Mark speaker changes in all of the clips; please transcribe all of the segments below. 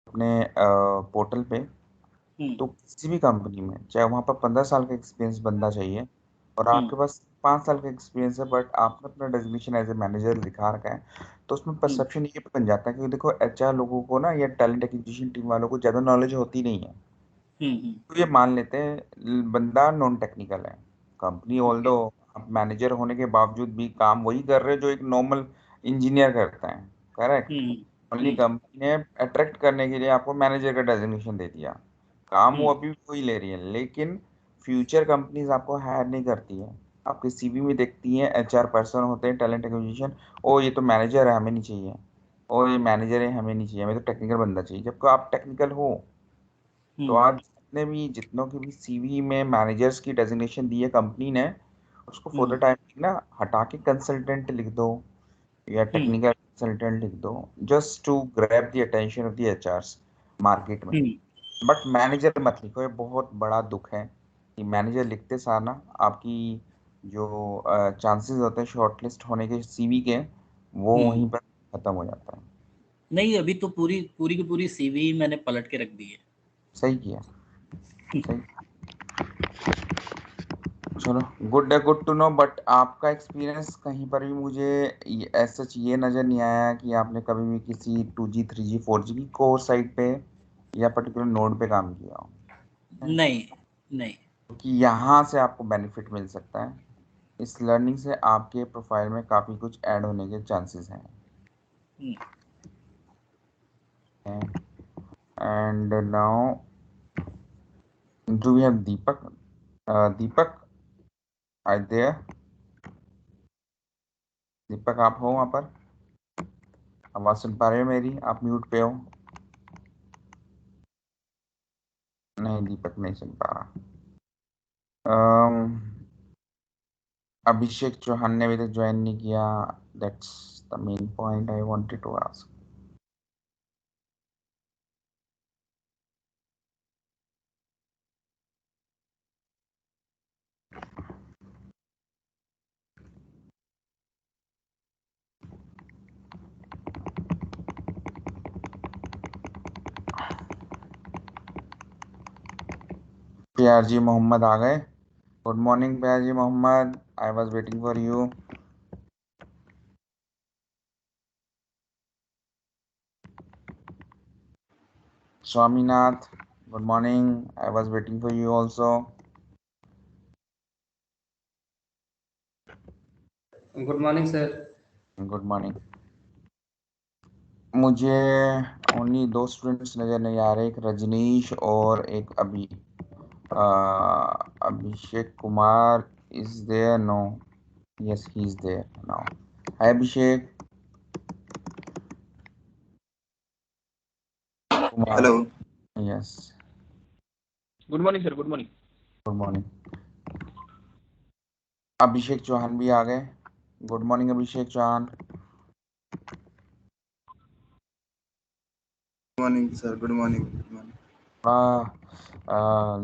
Speaker 1: अपने पोर्टल पे,
Speaker 2: हम्म।
Speaker 1: तो किसी भी कंपनी में चाहे वहाँ पर 15 साल का एक्सपीरियंस बंदा चाहिए और
Speaker 2: हम्म।
Speaker 1: आपके पास 5 साल का एक्सपीरियंस है, बट आपने अपना डेजिग्नेशन एज ए मैनेजर दिखा रखा है, तो उसमें
Speaker 2: हम्म।
Speaker 1: परसेप्शन ये बन जाता है कि देखो एचआर लोगों को ना, या टैलेंट एक्विजिशन टीम वालों को ज़्यादा नॉलेज होती नहीं है।
Speaker 2: हम्म।
Speaker 1: तो ये मान लेते हैं बंदा नॉन टेक्निकल है। Company all
Speaker 2: okay.
Speaker 1: दो आप मैनेजर होने के बावजूद भी काम वही कर रहे हो जो एक नॉर्मल इंजीनियर करता है। करेक्ट।
Speaker 2: हम्म।
Speaker 1: ओनली
Speaker 2: हम्म।
Speaker 1: कंपनी ने अट्रैक्ट करने के लिए आपको मैनेजर का डेजिग्नेशन दे दिया। काम वो
Speaker 2: हम्म।
Speaker 1: अभी भी वही ले रही है, लेकिन फ्यूचर कंपनीज आपको हायर नहीं करती है। आपके सीवी में देखती हैं, एचआर पर्सन होते हैं, टैलेंट एक्विजिशन, ओ ये तो मैनेजर है हमें नहीं चाहिए, ओ ये मैनेजर है हमें नहीं चाहिए, हमें तो टेक्निकल बंदा चाहिए, जबकि आप टेक्निकल हो। तो
Speaker 2: हम्म।
Speaker 1: आज जितनों की भी सीवी में मैनेजर्स की डेजिग्नेशन दी है कंपनी ने, उसको फॉर द
Speaker 2: हम्म।
Speaker 1: टाइम ना हटा के कंसल्टेंट लिख दो या
Speaker 2: हम्म।
Speaker 1: टेक्निकल कंसल्टेंट लिख दो, just to grab the attention of the HRs market में।
Speaker 2: हम्म।
Speaker 1: बट मैनेजर मत लिखो, ये बहुत बड़ा दुख है कि मैनेजर लिखते सार ना आपकी जो चांसेस होते हैं शॉर्टलिस्ट होने के सीवी के, वो
Speaker 2: हम्म।
Speaker 1: वहीं पर खत्म हो जाता है।
Speaker 2: नहीं, अभी तो पूरी पूरी की पूरी सीवी मैंने पलट के रख दी है।
Speaker 1: सही किया। सही। चलो, गुड टू नो। बट आपका एक्सपीरियंस कहीं पर भी मुझे ऐसा ये नज़र नहीं आया कि आपने कभी भी किसी 2G 3G 4G की कोर साइट पे या पर्टिकुलर नोड पे काम किया हो।
Speaker 2: नहीं। नहीं।
Speaker 1: क्योंकि यहाँ से आपको बेनिफिट मिल सकता है। इस लर्निंग से आपके प्रोफाइल में काफ़ी कुछ ऐड होने के चांसेस हैं।
Speaker 2: Hmm.
Speaker 1: And now do we have Deepak. Deepak, I there? Deepak आप हो वहाँ पर? आवाज़ सुन पा रहे हो मेरी? आप म्यूट पे हो। नहीं, दीपक नहीं सुन पा रहा। अभिषेक चौहान ने अभी तक ज्वाइन नहीं किया। That's the main point I wanted to ask. Pyar ji Mohammad आ गए। Good morning Pyar ji Mohammad, I was waiting for you. Swaminath, good morning, I was waiting for you also.
Speaker 3: Good morning sir.
Speaker 1: Good morning. मुझे ओनली दो स्टूडेंट्स नज़र नहीं आ रहे, एक रजनीश और एक Abhishek Kumar. Is there? No. Yes, he is there now. Hi Abhishek Kumar.
Speaker 3: Hello.
Speaker 1: Yes.
Speaker 4: Good morning sir, good morning.
Speaker 1: Good morning. Abhishek Chauhan भी आ गए। Good morning Abhishek Chauhan.
Speaker 3: Morning sir, good morning, good morning.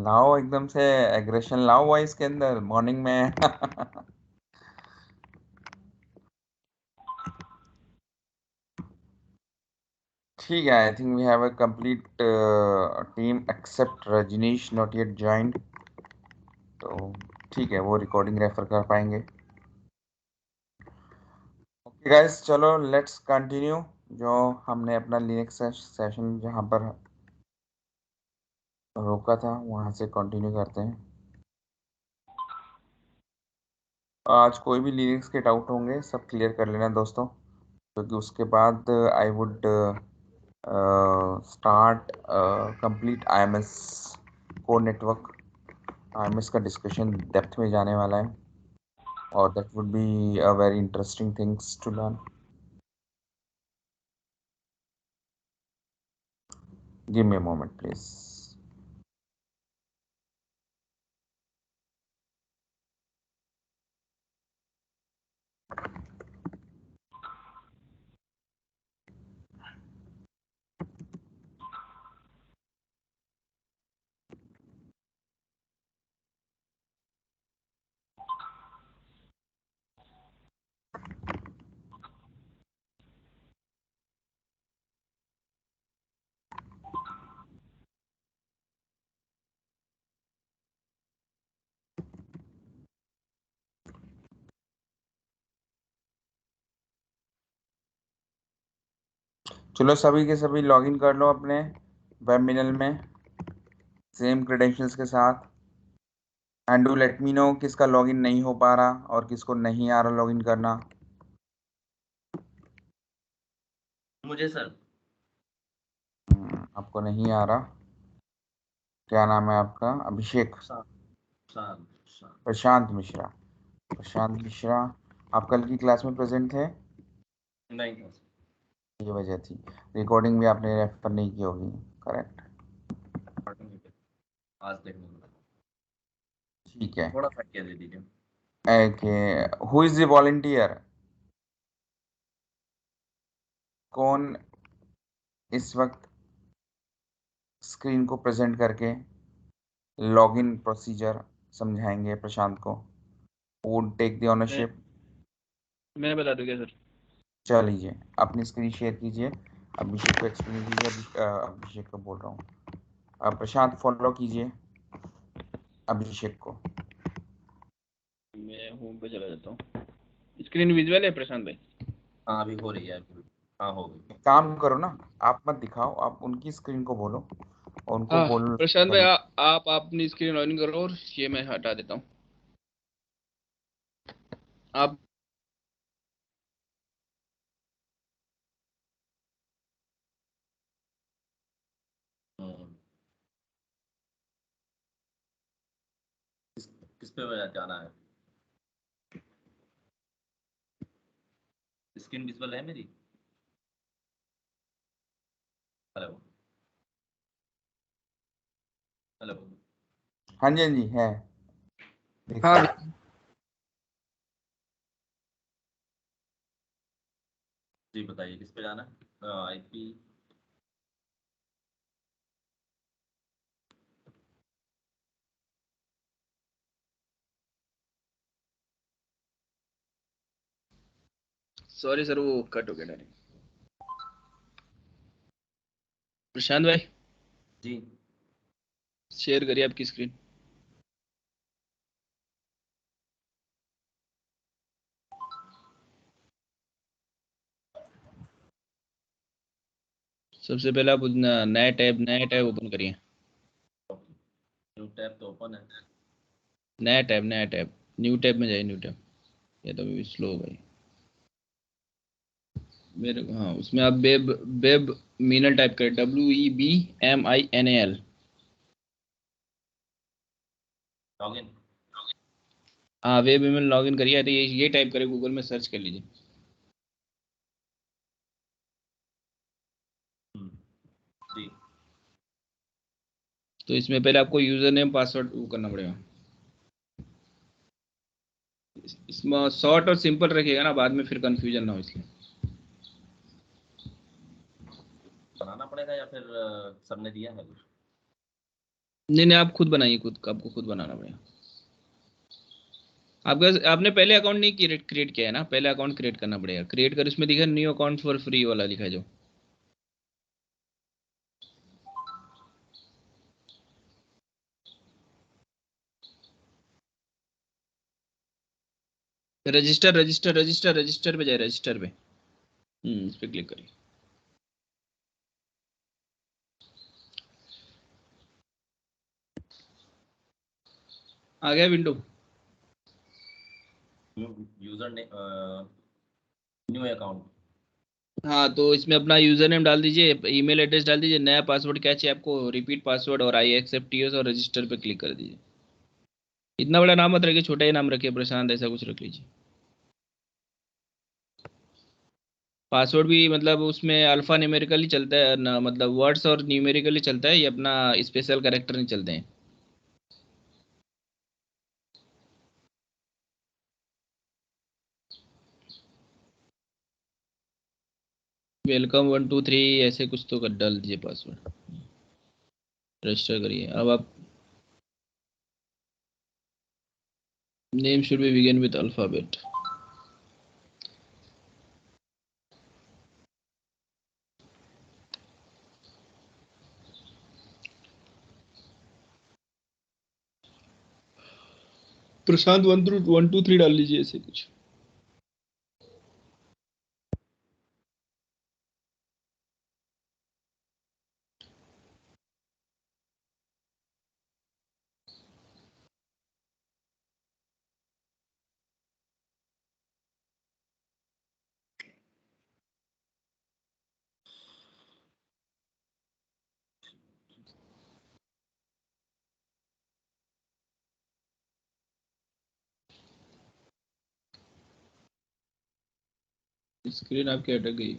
Speaker 1: लाओ एकदम से एग्रेशन लाओ वॉइस के अंदर मॉर्निंग में। ठीक है, I think we have a complete team except Rajnish not yet joined. तो ठीक है, वो रिकॉर्डिंग रेफर कर पाएंगे। ओके गाइस, चलो लेट्स कंटिन्यू। जो हमने अपना लिनक्स सेशन जहाँ पर रोका था वहाँ से कंटिन्यू करते हैं। आज कोई भी लिनक्स के डाउट होंगे सब क्लियर कर लेना दोस्तों, क्योंकि उसके बाद I would start complete IMS core network. IMS का डिस्कशन डेप्थ में जाने वाला है, और that would be a very interesting things to learn. Give me a moment please. चलो सभी के सभी लॉगिन कर लो अपने वेबमिनल में सेम क्रेडेंशियल्स के साथ। And do let me no किसका लॉगिन नहीं हो पा रहा और किसको नहीं आ रहा लॉगिन करना।
Speaker 2: मुझे सर।
Speaker 1: आपको नहीं आ रहा। क्या नाम है आपका? अभिषेक?
Speaker 2: शांत शांत शांत।
Speaker 1: प्रशांत मिश्रा। प्रशांत मिश्रा, आप कल की क्लास में प्रेजेंट थे?
Speaker 2: नहीं था सर।
Speaker 1: ये वजह थी। रिकॉर्डिंग भी आपने रेफर नहीं की होगी। करेक्ट।
Speaker 2: आज देखने को
Speaker 1: ठीक है।
Speaker 2: थोड़ा सा क्या दे दीजिए।
Speaker 1: Okay. Who is the volunteer? कौन इस वक्त स्क्रीन को प्रेजेंट करके लॉगिन प्रोसीजर समझाएंगे प्रशांत को? वुड टेक द
Speaker 4: मैं
Speaker 1: ओनरशिप।
Speaker 4: मैं बता दूं क्या सर?
Speaker 1: चलिए अपनी स्क्रीन शेयर कीजिए। अभिषेक को एक्सप्लेन कीजिए। अभिषेक को बोल रहा हूँ। प्रशांत फॉलो कीजिए अभिषेक को।
Speaker 4: मैं होम पे चला जाता हूँ। स्क्रीन विजुअल है प्रशांत भाई?
Speaker 2: हाँ अभी हो रही है अभी। हाँ हो गई।
Speaker 1: एक काम करो ना, आप मत दिखाओ, आप उनकी स्क्रीन को बोलो और उनको
Speaker 4: हाँ
Speaker 1: बोल
Speaker 4: प्रशांत भाई,
Speaker 1: करने।
Speaker 4: आप अपनी स्क्रीन ऑन करो और ये मैं हटा देता हूँ। आप
Speaker 2: हम्म, किस पे जाना है? स्क्रीन विजुअल है मेरी? Hello hello.
Speaker 1: हाँ जी, हाँ जी है। देख
Speaker 4: हाँ
Speaker 1: रहा
Speaker 4: अभी-
Speaker 1: हूँ।
Speaker 2: जी बताइए किस पे जाना है? आईपी।
Speaker 4: सॉरी सर, वो कट हो गया डायरेक्ट। प्रशांत भाई,
Speaker 2: जी।
Speaker 4: शेयर करिए आपकी स्क्रीन। सबसे पहले आप नया टैब ओपन करिए।
Speaker 2: न्यू टैब तो ओपन है।
Speaker 4: नया टैब न्यू टैब में जाइए, न्यू टैब। ये तो अभी स्लो हो भाई मेरे। हाँ उसमें आप वेब मीनल टाइप करें, WEBMINAL।
Speaker 2: लॉगिन।
Speaker 4: हाँ वेब ईमेल लॉगिन करिए, तो ये टाइप करें, गूगल में सर्च कर लीजिए।
Speaker 2: जी।
Speaker 4: तो इसमें पहले आपको यूजर नेम पासवर्ड वो करना पड़ेगा। इसमें शॉर्ट और सिंपल रखिएगा ना, बाद में फिर कंफ्यूजन ना हो इसलिए।
Speaker 2: बनाना पड़ेगा या फिर सबने दिया है कुछ?
Speaker 4: नहीं नहीं, आप खुद बनाइए, आपको खुद बनाना पड़ेगा। आपका आपने पहले अकाउंट नहीं क्रिएट क्रिएट किया है ना, पहले अकाउंट क्रिएट करना पड़ेगा। क्रिएट कर, इसमें दिखा न्यू अकाउंट फॉर फ्री वाला लिखा है जो। रजिस्टर पे जाए, रजिस्टर पे। इस पे क्लिक करिए। आ गया विंडो।
Speaker 2: यूजर ने न्यू अकाउंट।
Speaker 4: हाँ तो इसमें अपना यूजर नेम डाल दीजिए, ईमेल एड्रेस डाल दीजिए, नया पासवर्ड क्या चाहिए आपको, रिपीट पासवर्ड और आई एक्सेप्ट यूएस, और रजिस्टर पे क्लिक कर दीजिए। इतना बड़ा नाम मत रखिए, छोटा ही नाम रखिए, प्रशांत ऐसा कुछ रख लीजिए। पासवर्ड भी मतलब उसमें अल्फा न्यूमेरिकल ही चलता है ना, मतलब वर्ड्स और न्यूमेरिकल ही चलता है, ये अपना स्पेशल कैरेक्टर नहीं चलते हैं। वेलकम 1 2 3 ऐसे कुछ तो कर डाल दीजिए पासवर्ड। रजिस्टर करिए अब आप। Name should be begin with alphabet. प्रशांत 1 2 3 डाल लीजिए, ऐसे कुछ। स्क्रीन आपकी अटक गई।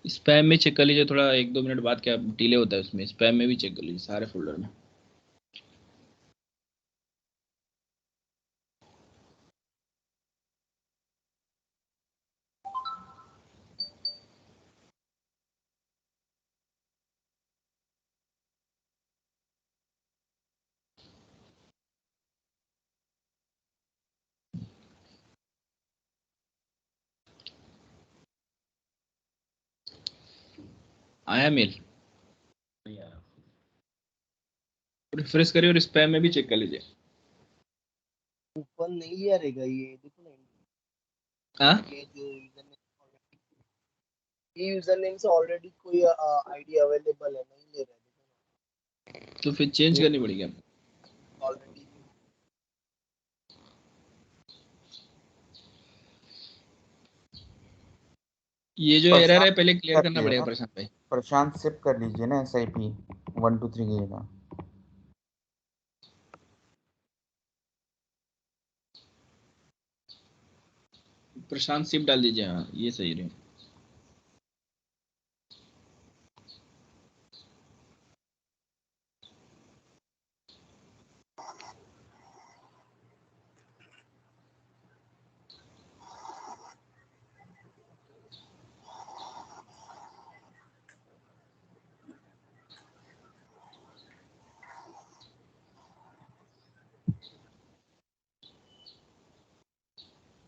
Speaker 4: स्पैम में चेक कर लीजिए, थोड़ा 1-2 मिनट बाद क्या डिले होता है उसमें, स्पैम में भी चेक कर लीजिए सारे फोल्डर में। आया मेल, रिफ्रेश करिए और स्पैम में भी चेक कर लीजिए।
Speaker 5: ऊपर नहीं आ रहेगा ये, देखो ना।
Speaker 4: हाँ,
Speaker 5: ये जो यूजर नेम से ऑलरेडी कोई आईडी अवेलेबल है, नहीं ले रहा है, देखो
Speaker 4: तो फिर चेंज
Speaker 5: ना।
Speaker 4: करनी पड़ेगी आपको।
Speaker 5: ऑलरेडी
Speaker 4: ये जो एरर
Speaker 1: प्रशांत
Speaker 4: है पहले क्लियर
Speaker 1: कर
Speaker 4: करना
Speaker 1: लीजिए
Speaker 4: पड़ेगा
Speaker 1: ना,
Speaker 4: प्रशांत भाई।
Speaker 1: प्रशांत सिप कर लीजिए ना, SIP 123 की जगह।
Speaker 4: प्रशांत सिप डाल दीजिए, हाँ ये सही रहे।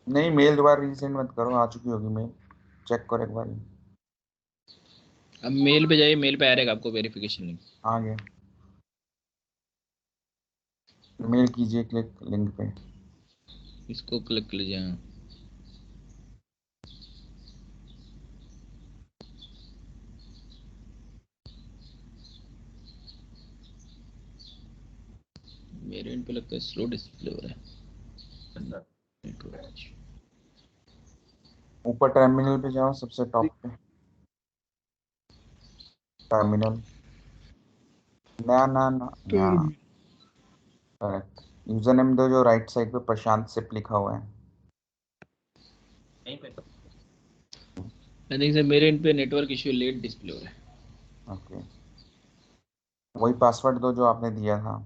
Speaker 1: नहीं, मेल दोबारा रीसेंड मत करो, आ चुकी होगी मेल, चेक करो एक बार।
Speaker 4: अब मेल पे जाइए, मेल पे आ रहेगा आपको वेरिफिकेशन लिंक।
Speaker 1: आ गया, मेल कीजिए क्लिक लिंक पे।
Speaker 4: इसको क्लिक कर लीजिए, हाँ। मेरे इन पे लगता है स्लो डिस्प्ले हो रहा है।
Speaker 1: ऊपर टर्मिनल पे जाओ, सबसे टॉप पे टर्मिनल। ना ना ना, यहाँ करेक्ट। यूजर नेम दो जो राइट साइड पे प्रशांत सिप लिखा हुआ है।
Speaker 4: आई थिंक सर मेरे इन पे नेटवर्क इशू, लेट डिस्प्ले हो रहा है।
Speaker 1: ओके, वही पासवर्ड दो जो आपने दिया था।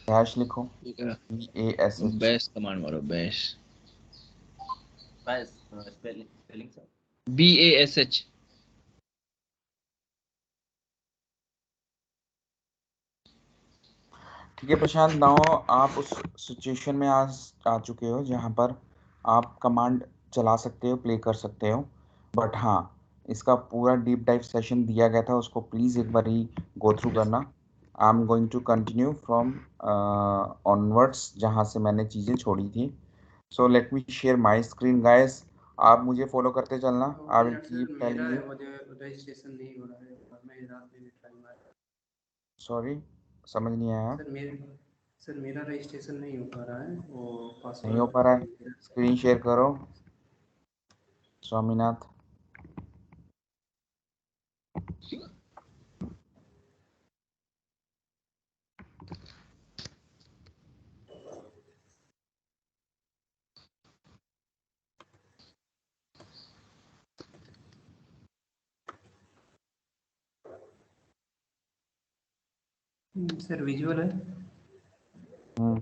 Speaker 1: हैश लिखो,
Speaker 4: ठीक है,
Speaker 1: BASH।
Speaker 4: बैश कमांड मारो, bash. Bash spelling sir, BASH।
Speaker 1: ठीक है प्रशांत, नाउ आप उस सिचुएशन में आ चुके हो जहाँ पर आप कमांड चला सकते हो, प्ले कर सकते हो। बट हाँ, इसका पूरा डीप डाइव सेशन दिया गया था, उसको प्लीज़ एक बार ही गो थ्रू करना। I am going to continue from onwards जहाँ से मैंने चीज़ें छोड़ी थी। So let me share my screen guys. आप मुझे फॉलो करते चलना, I will
Speaker 3: minute sir,
Speaker 1: keep
Speaker 3: मेरा
Speaker 1: टेलिंग यू।
Speaker 3: मुझे रजिस्ट्रेशन नहीं हो रहा है और मैं रात में भी ट्राई मारा।
Speaker 1: सॉरी, समझ नहीं आया।
Speaker 3: सर मेरे सर मेरा रजिस्ट्रेशन नहीं हो पा रहा है, वो
Speaker 1: नहीं हो
Speaker 3: पासवर्ड
Speaker 1: पा रहा है, स्क्रीन शेयर करो स्वामीनाथ।
Speaker 3: सर विजुअल है।
Speaker 1: हम्म,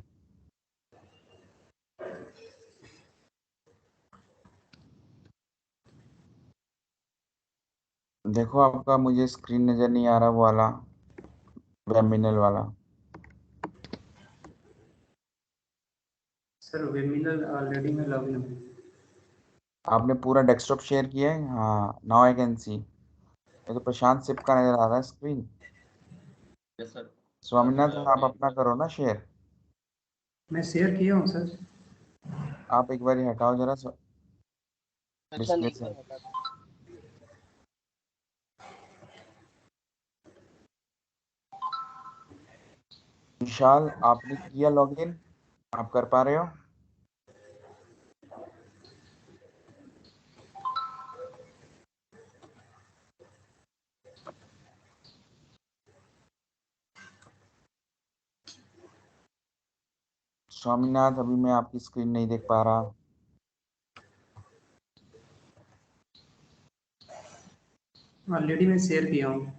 Speaker 1: देखो आपका मुझे स्क्रीन नज़र नहीं आ रहा वो वाला, वेमिनल वाला।
Speaker 3: सर वेमिनल ऑलरेडी मैं लॉगिन हूँ।
Speaker 1: आपने पूरा डेस्कटॉप शेयर किया है? हाँ, नाउ आई कैन सी। ये तो प्रशांत सिप का नज़र आ रहा है स्क्रीन।
Speaker 2: Yes sir.
Speaker 1: स्वामीनाथ आप अपना करो ना शेयर।
Speaker 3: मैं शेयर किया हूँ सर।
Speaker 1: आप एक बार हटाओ जरा
Speaker 5: अच्छा
Speaker 1: डिस्प्ले
Speaker 5: नहीं
Speaker 1: से।
Speaker 5: सर, हटा दो।
Speaker 1: विशाल आपने किया लॉगिन? आप कर पा रहे हो? स्वामीनाथ अभी मैं आपकी स्क्रीन नहीं देख पा रहा।
Speaker 3: ऑलरेडी मैं शेयर किया हूँ।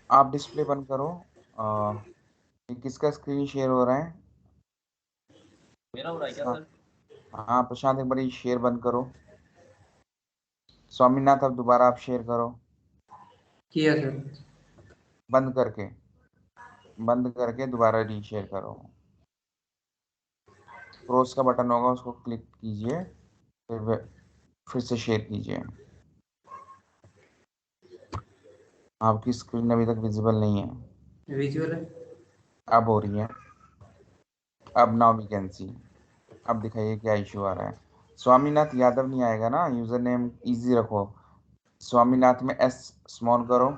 Speaker 1: आप डिस्प्ले बंद करो। ये किसका स्क्रीन शेयर हो रहा है?
Speaker 2: मेरा हो रहा है क्या
Speaker 1: हाँ
Speaker 2: सर?
Speaker 1: हाँ प्रशांत, एक बार ये शेयर बंद करो। स्वामीनाथ अब दोबारा आप शेयर करो,
Speaker 3: किया सर।
Speaker 1: बंद करके, बंद करके दोबारा रीशेयर करो। क्रॉस का बटन होगा, उसको क्लिक कीजिए, फिर से शेयर कीजिए। आपकी स्क्रीन अभी तक विजिबल नहीं है।
Speaker 3: विजुअल है।
Speaker 1: अब हो रही है। अब नाउ वी कैन सी। अब दिखाइए क्या इशू आ रहा है। स्वामीनाथ यादव नहीं आएगा ना, यूजर नेम इजी रखो। स्वामीनाथ में एस स्मॉल करो,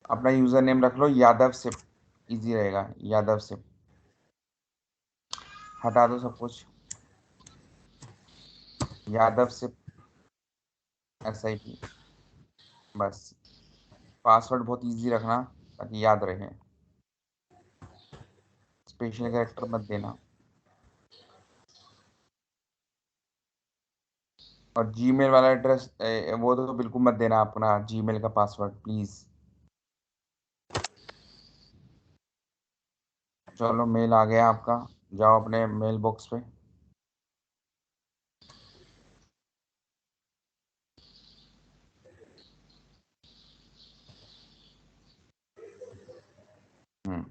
Speaker 1: अपना यूजर नेम रख लो यादव सिप, इजी रहेगा, यादव सिप। हटा दो सब कुछ, यादव सिप SIP, बस। पासवर्ड बहुत इजी रखना ताकि याद रहे, स्पेशल कैरेक्टर मत देना। और जीमेल वाला एड्रेस वो तो बिल्कुल मत देना, अपना जीमेल का पासवर्ड प्लीज। चलो मेल आ गया आपका, जाओ अपने मेल बॉक्स पे। हम्म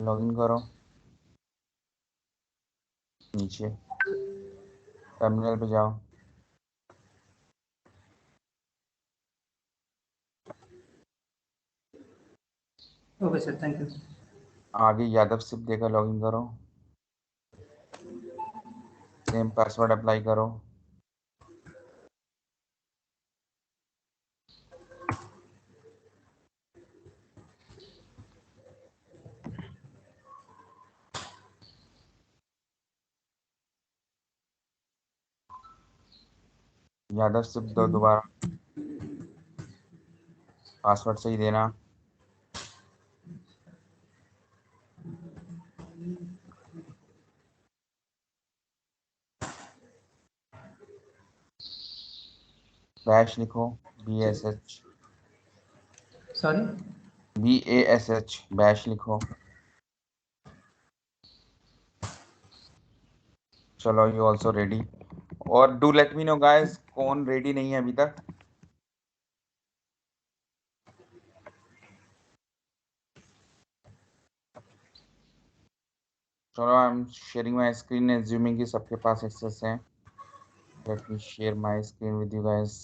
Speaker 1: लॉगिन करो, नीचे टर्मिनल पे जाओ।
Speaker 3: Okay sir, thank you.
Speaker 1: आगे यादव सिप देकर लॉगिन करो, सेम पासवर्ड अप्लाई करो। यादव सिप दो दोबारा, पासवर्ड सही देना। बैश लिखो, BSH,
Speaker 3: सॉरी।
Speaker 1: BASH, बैश लिखो। चलो यू ऑल्सो रेडी। और do let me no guys, कौन रेडी नहीं है अभी तक? चलो I am sharing my screen, assuming कि सबके पास एक्सेस है। Late me share my screen with you guys.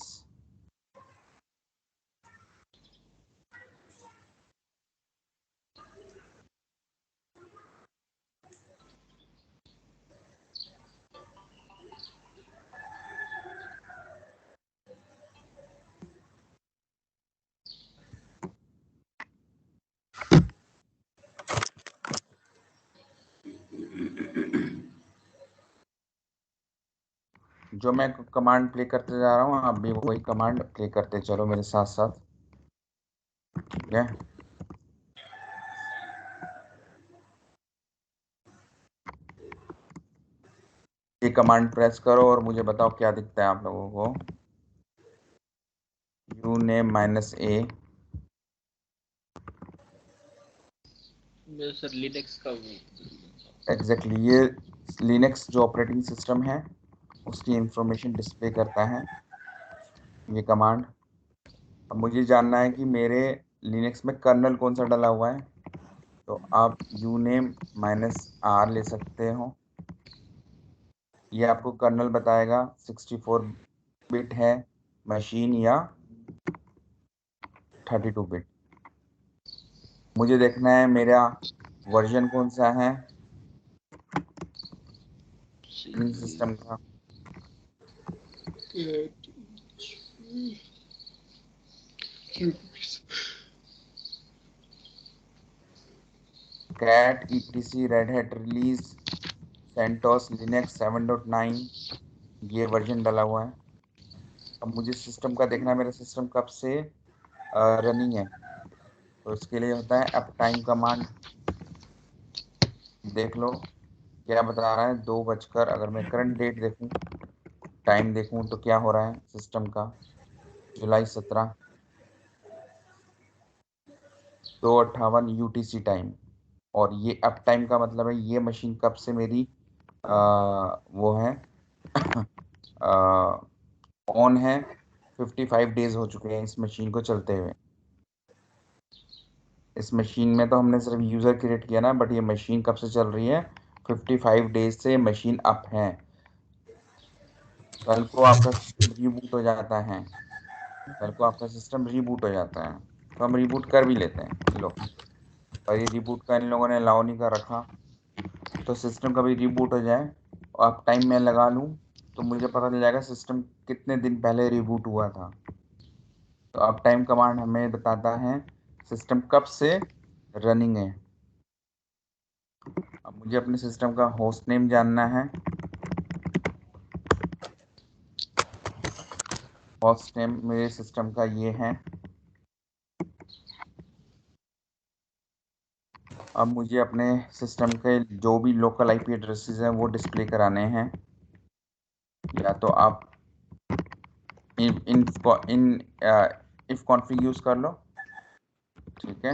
Speaker 1: जो मैं कमांड प्ले करते जा रहा हूँ, आप भी वही कमांड प्ले करते चलो मेरे साथ साथ, ठीक है? ये कमांड प्रेस करो और मुझे बताओ क्या दिखता है आप लोगों को। uname -a,
Speaker 4: सर लिनक्स का
Speaker 1: एग्जैक्टली ये लिनक्स जो ऑपरेटिंग सिस्टम है उसकी इंफॉर्मेशन डिस्प्ले करता है ये कमांड। अब मुझे जानना है कि मेरे लिनक्स में कर्नल कौन सा डला हुआ है, तो आप uname -r ले सकते हो। ये आपको कर्नल बताएगा 64 बिट है मशीन या 32 बिट। मुझे देखना है मेरा वर्जन कौन सा है सिस्टम का। Cat etc Red Hat release CentOS Linux 7.9 ये वर्जन डाला हुआ है। अब मुझे सिस्टम का देखना है, मेरा सिस्टम कब से रनिंग है। तो इसके लिए होता है अप टाइम कमांड। देख लो क्या बता रहा है, 2 बजकर, अगर मैं करंट डेट देखूं, टाइम देखूं, तो क्या हो रहा है सिस्टम का, जुलाई 17, 2:58 UTC टाइम। और ये अप टाइम का मतलब है ये मशीन कब से मेरी वो है ऑन है। 55 डेज हो चुके हैं इस मशीन को चलते हुए। इस मशीन में तो हमने सिर्फ यूज़र क्रिएट किया ना, बट ये मशीन कब से चल रही है, 55 डेज से मशीन अप है। कल को आपका सिस्टम रीबूट हो जाता है, कल को आपका सिस्टम रीबूट हो जाता है, तो हम रीबूट कर भी लेते हैं। लो, पर ये रीबूट का इन लोगों ने अलाउ नहीं कर रखा। तो सिस्टम कभी रीबूट हो जाए और आप टाइम में लगा लूँ, तो मुझे पता चल जाएगा सिस्टम कितने दिन पहले रीबूट हुआ था। तो अब टाइम कमांड हमें बताता है सिस्टम कब से रनिंग है। अब मुझे अपने सिस्टम का होस्ट नेम जानना है। होस्ट नेम मेरे सिस्टम का ये है। अब मुझे अपने सिस्टम के जो भी लोकल आईपी एड्रेसेस हैं वो डिस्प्ले कराने हैं। या तो आप इन इन इन इफ कॉन्फ़िग यूज़ कर लो, ठीक है,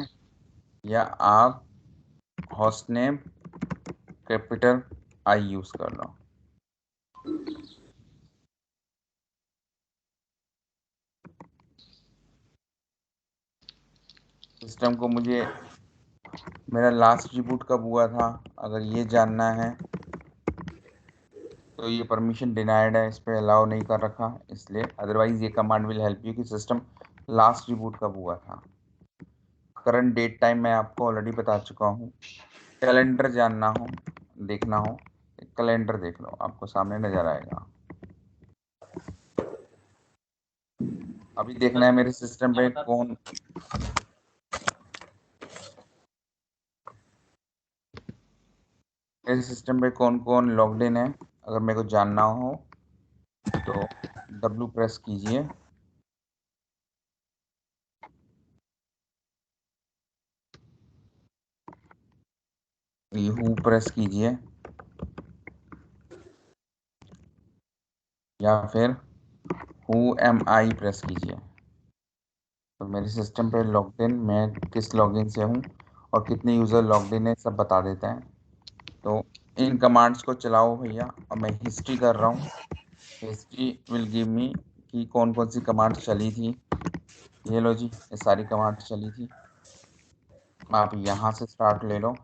Speaker 1: या आप host name capital I use कर लो। सिस्टम को मुझे मेरा लास्ट रिबूट कब हुआ था अगर ये जानना है, तो ये परमिशन डिनाइड है, इस पर अलाउ नहीं कर रखा इसलिए। अदरवाइज ये कमांड विल हेल्प यू कि सिस्टम लास्ट रिबूट कब हुआ था। करंट डेट टाइम मैं आपको ऑलरेडी बता चुका हूँ। कैलेंडर जानना हो, देखना हो, कैलेंडर देख लो, आपको सामने नज़र आएगा। अभी देखना है मेरे सिस्टम पे कौन मेरे सिस्टम पे कौन कौन लॉग्ड इन है। अगर मेरे को जानना हो तो W प्रेस कीजिए। हु प्रेस कीजिए, या फिर हु एम आई प्रेस कीजिए। तो मेरे सिस्टम पे लॉग्ड इन, मैं किस लॉगिन से हूँ और कितने यूज़र लॉग्ड इन है सब बता देता है। तो इन कमांड्स को चलाओ भैया। और मैं हिस्ट्री कर रहा हूँ। हिस्ट्री विल गिव मी कि कौन कौन सी कमांड्स चली थी। ये लो जी, ये सारी कमांड्स चली थी। आप यहाँ से स्टार्ट ले लो।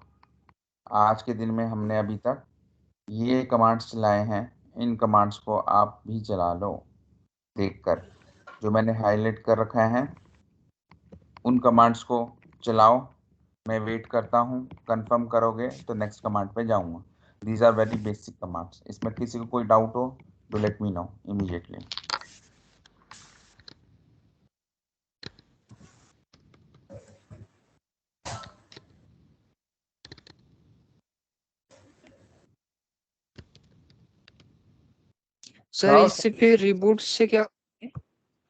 Speaker 1: आज के दिन में हमने अभी तक ये कमांड्स चलाए हैं, इन कमांड्स को आप भी चला लो देखकर। जो मैंने हाईलाइट कर रखा है उन कमांड्स को चलाओ। मैं वेट करता हूँ, कंफर्म करोगे तो नेक्स्ट कमांड पे जाऊँगा। These are very basic commands. इसमें किसी को कोई डाउट हो तो let me know immediately.
Speaker 6: Sir इससे फिर रिबूट से क्या?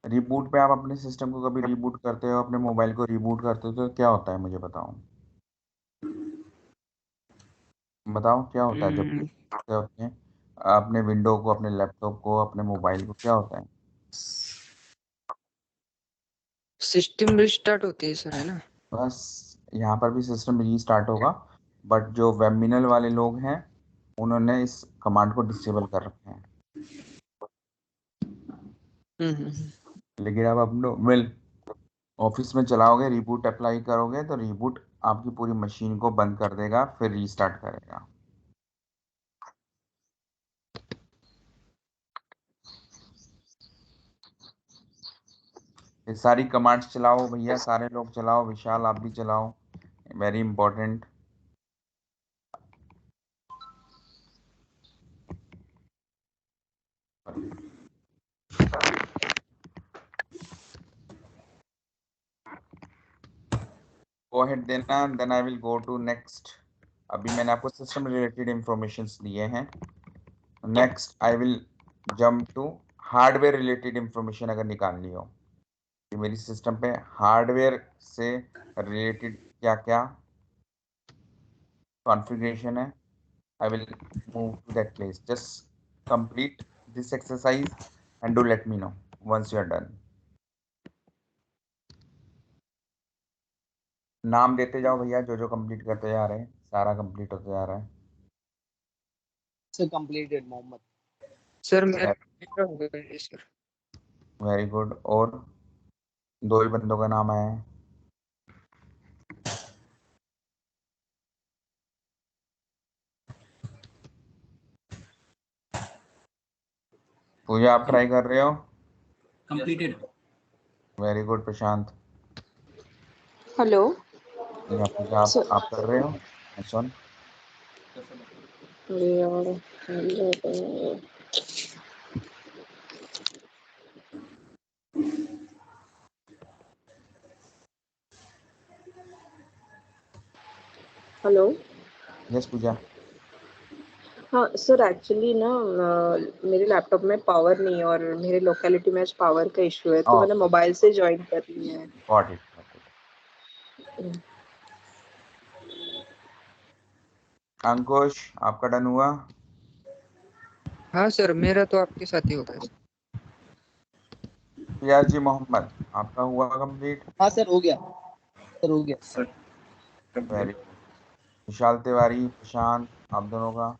Speaker 1: रिबूट पे आप अपने सिस्टम को कभी रिबूट करते हो, अपने मोबाइल को रिबूट करते हो, तो क्या होता है मुझे बताओ। बताओ क्या होता है जब क्या होते हैं अपने विंडो को, अपने लैपटॉप को, अपने मोबाइल को, क्या होता है।
Speaker 6: सिस्टम रिस्टार्ट होती है सर, है ना?
Speaker 1: बस यहाँ पर भी सिस्टम रीस्टार्ट होगा, बट जो वेबमिनल वाले लोग हैं उन्होंने इस कमांड को डिसेबल कर रखे हैं। लेकिन अब अपने मिल ऑफिस में चलाओगे, रिबूट अप्लाई करोगे तो रिबूट आपकी पूरी मशीन को बंद कर देगा, फिर रीस्टार्ट करेगा। ये सारी कमांड्स चलाओ भैया, सारे लोग चलाओ, विशाल आप भी चलाओ, वेरी इंपॉर्टेंट। गो अहेड देना, then I will go to next. अभी मैंने आपको सिस्टम रिलेटेड इंफॉर्मेशन दिए हैं। Next I will jump to hardware related information अगर निकालनी हो कि मेरी सिस्टम पे हार्डवेयर से रिलेटेड क्या क्या कॉन्फ़िगरेशन है, I will move to that place. Just complete this exercise and do let me know once you are done. नाम देते जाओ भैया, जो जो कंप्लीट करते जा रहे हैं, सारा कंप्लीट होते जा रहा है।
Speaker 5: Sir completed Mohammad.
Speaker 6: सर मेरा हो गया है सर।
Speaker 1: Very good. और 2 ही बंदों का नाम आया है। पूजा आप ट्राई कर रहे हो?
Speaker 2: Completed.
Speaker 1: Very good. Prashant
Speaker 7: hello
Speaker 1: या पूजा
Speaker 7: सर।
Speaker 1: आप कर रहे हो? सुन
Speaker 7: अरे यार, हेलो।
Speaker 1: यस पूजा।
Speaker 7: हाँ सर, एक्चुअली ना मेरे लैपटॉप में पावर नहीं है और मेरे लोकेलिटी में आज पावर का इशू है, तो मैंने मोबाइल से ज्वाइन कर लिया है।
Speaker 1: Got it. अंकुश आपका डन हुआ?
Speaker 6: हाँ सर, मेरा तो आपके साथ ही हो गया सर।
Speaker 1: पियाजी मोहम्मद आपका हुआ कंप्लीट?
Speaker 5: हाँ सर हो गया, सर हो गया।
Speaker 2: Sir
Speaker 1: very good. Vishal Tiwari, Prashant, आप दोनों का?